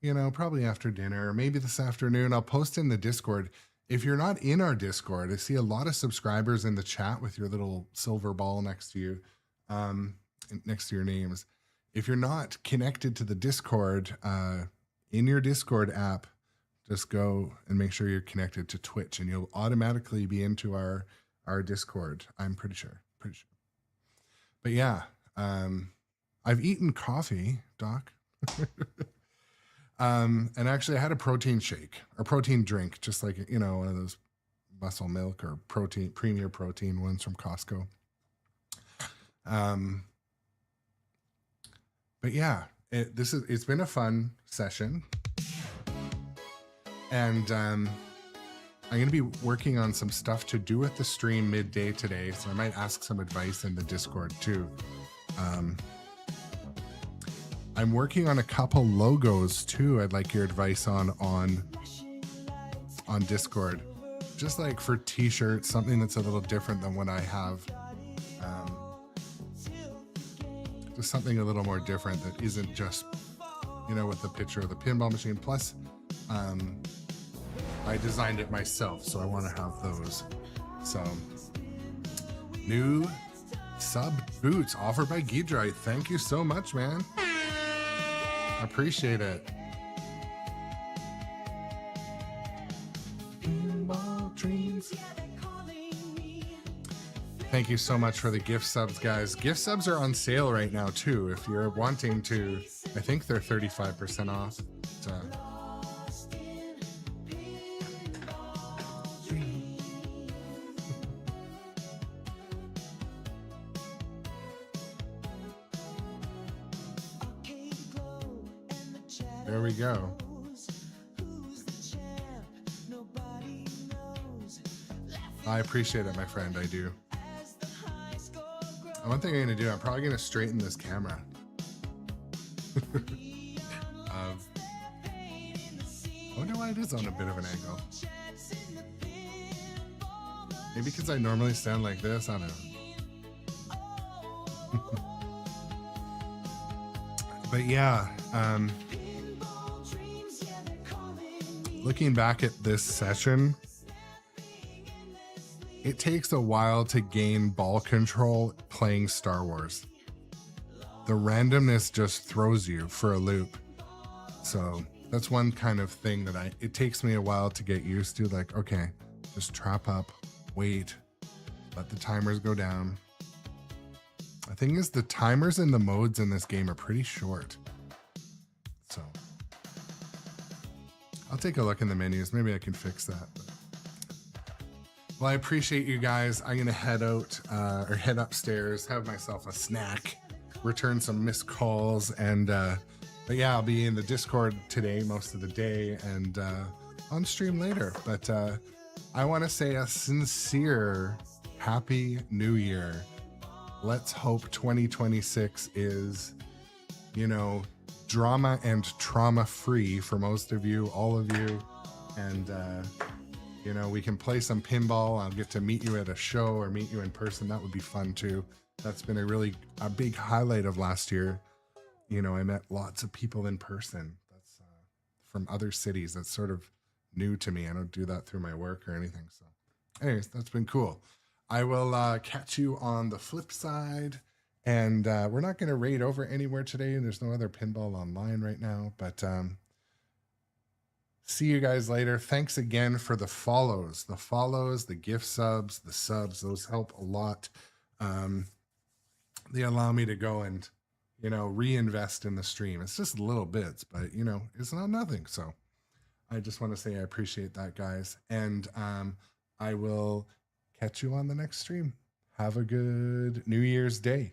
you know, probably after dinner, maybe this afternoon. I'll post in the Discord. If you're not in our Discord, I see a lot of subscribers in the chat with your little silver ball next to you, next to your names. If you're not connected to the Discord, in your Discord app, just go and make sure you're connected to Twitch, and you'll automatically be into our Discord. I'm pretty sure. But yeah, I've eaten coffee, Doc. And actually I had a protein shake or protein drink, just like, you know, one of those muscle milk or protein, premier protein ones from Costco. But yeah, it's been a fun session, and I'm going to be working on some stuff to do with the stream midday today. So I might ask some advice in the Discord too. I'm working on a couple logos too. I'd like your advice on Discord, just like for t-shirts, something that's a little different than what I have. Just something a little more different that isn't just, you know, with the picture of the pinball machine. Plus, I designed it myself, so I want to have those. So, new sub boots offered by Ghidra. Thank you so much, man. I appreciate it. Pinball dreams. Thank you so much for the gift subs, guys. Gift subs are on sale right now too. If you're wanting to, I think they're 35% off. There we go. I appreciate it, my friend. I do. One thing I'm going to do, I'm probably going to straighten this camera. I wonder why it is on a bit of an angle. Maybe because I normally stand like this. I don't know. But yeah, looking back at this session, it takes a while to gain ball control playing Star Wars. The randomness just throws you for a loop. So that's one kind of thing that it takes me a while to get used to. Like, okay, just trap up, wait, let the timers go down. The thing is, the timers and the modes in this game are pretty short. So I'll take a look in the menus. Maybe I can fix that. But. Well, I appreciate you guys. I'm going to head out or head upstairs, have myself a snack, return some missed calls. And, but yeah, I'll be in the Discord today, most of the day, and on stream later. But I want to say a sincere Happy New Year. Let's hope 2026 is, you know, drama and trauma free for most of you, all of you. And, you know, we can play some pinball. I'll get to meet you at a show or meet you in person. That would be fun too. That's been a big highlight of last year. You know, I met lots of people in person. That's from other cities. That's sort of new to me. I don't do that through my work or anything. So anyways, that's been cool. I will catch you on the flip side. And we're not going to raid over anywhere today. There's no other pinball online right now, but see you guys later. Thanks again for the follows, the gift subs, the subs. Those help a lot. They allow me to go and, you know, reinvest in the stream. It's just little bits, but, you know, it's not nothing. So I just want to say I appreciate that, guys. And I will catch you on the next stream. Have a good New Year's Day.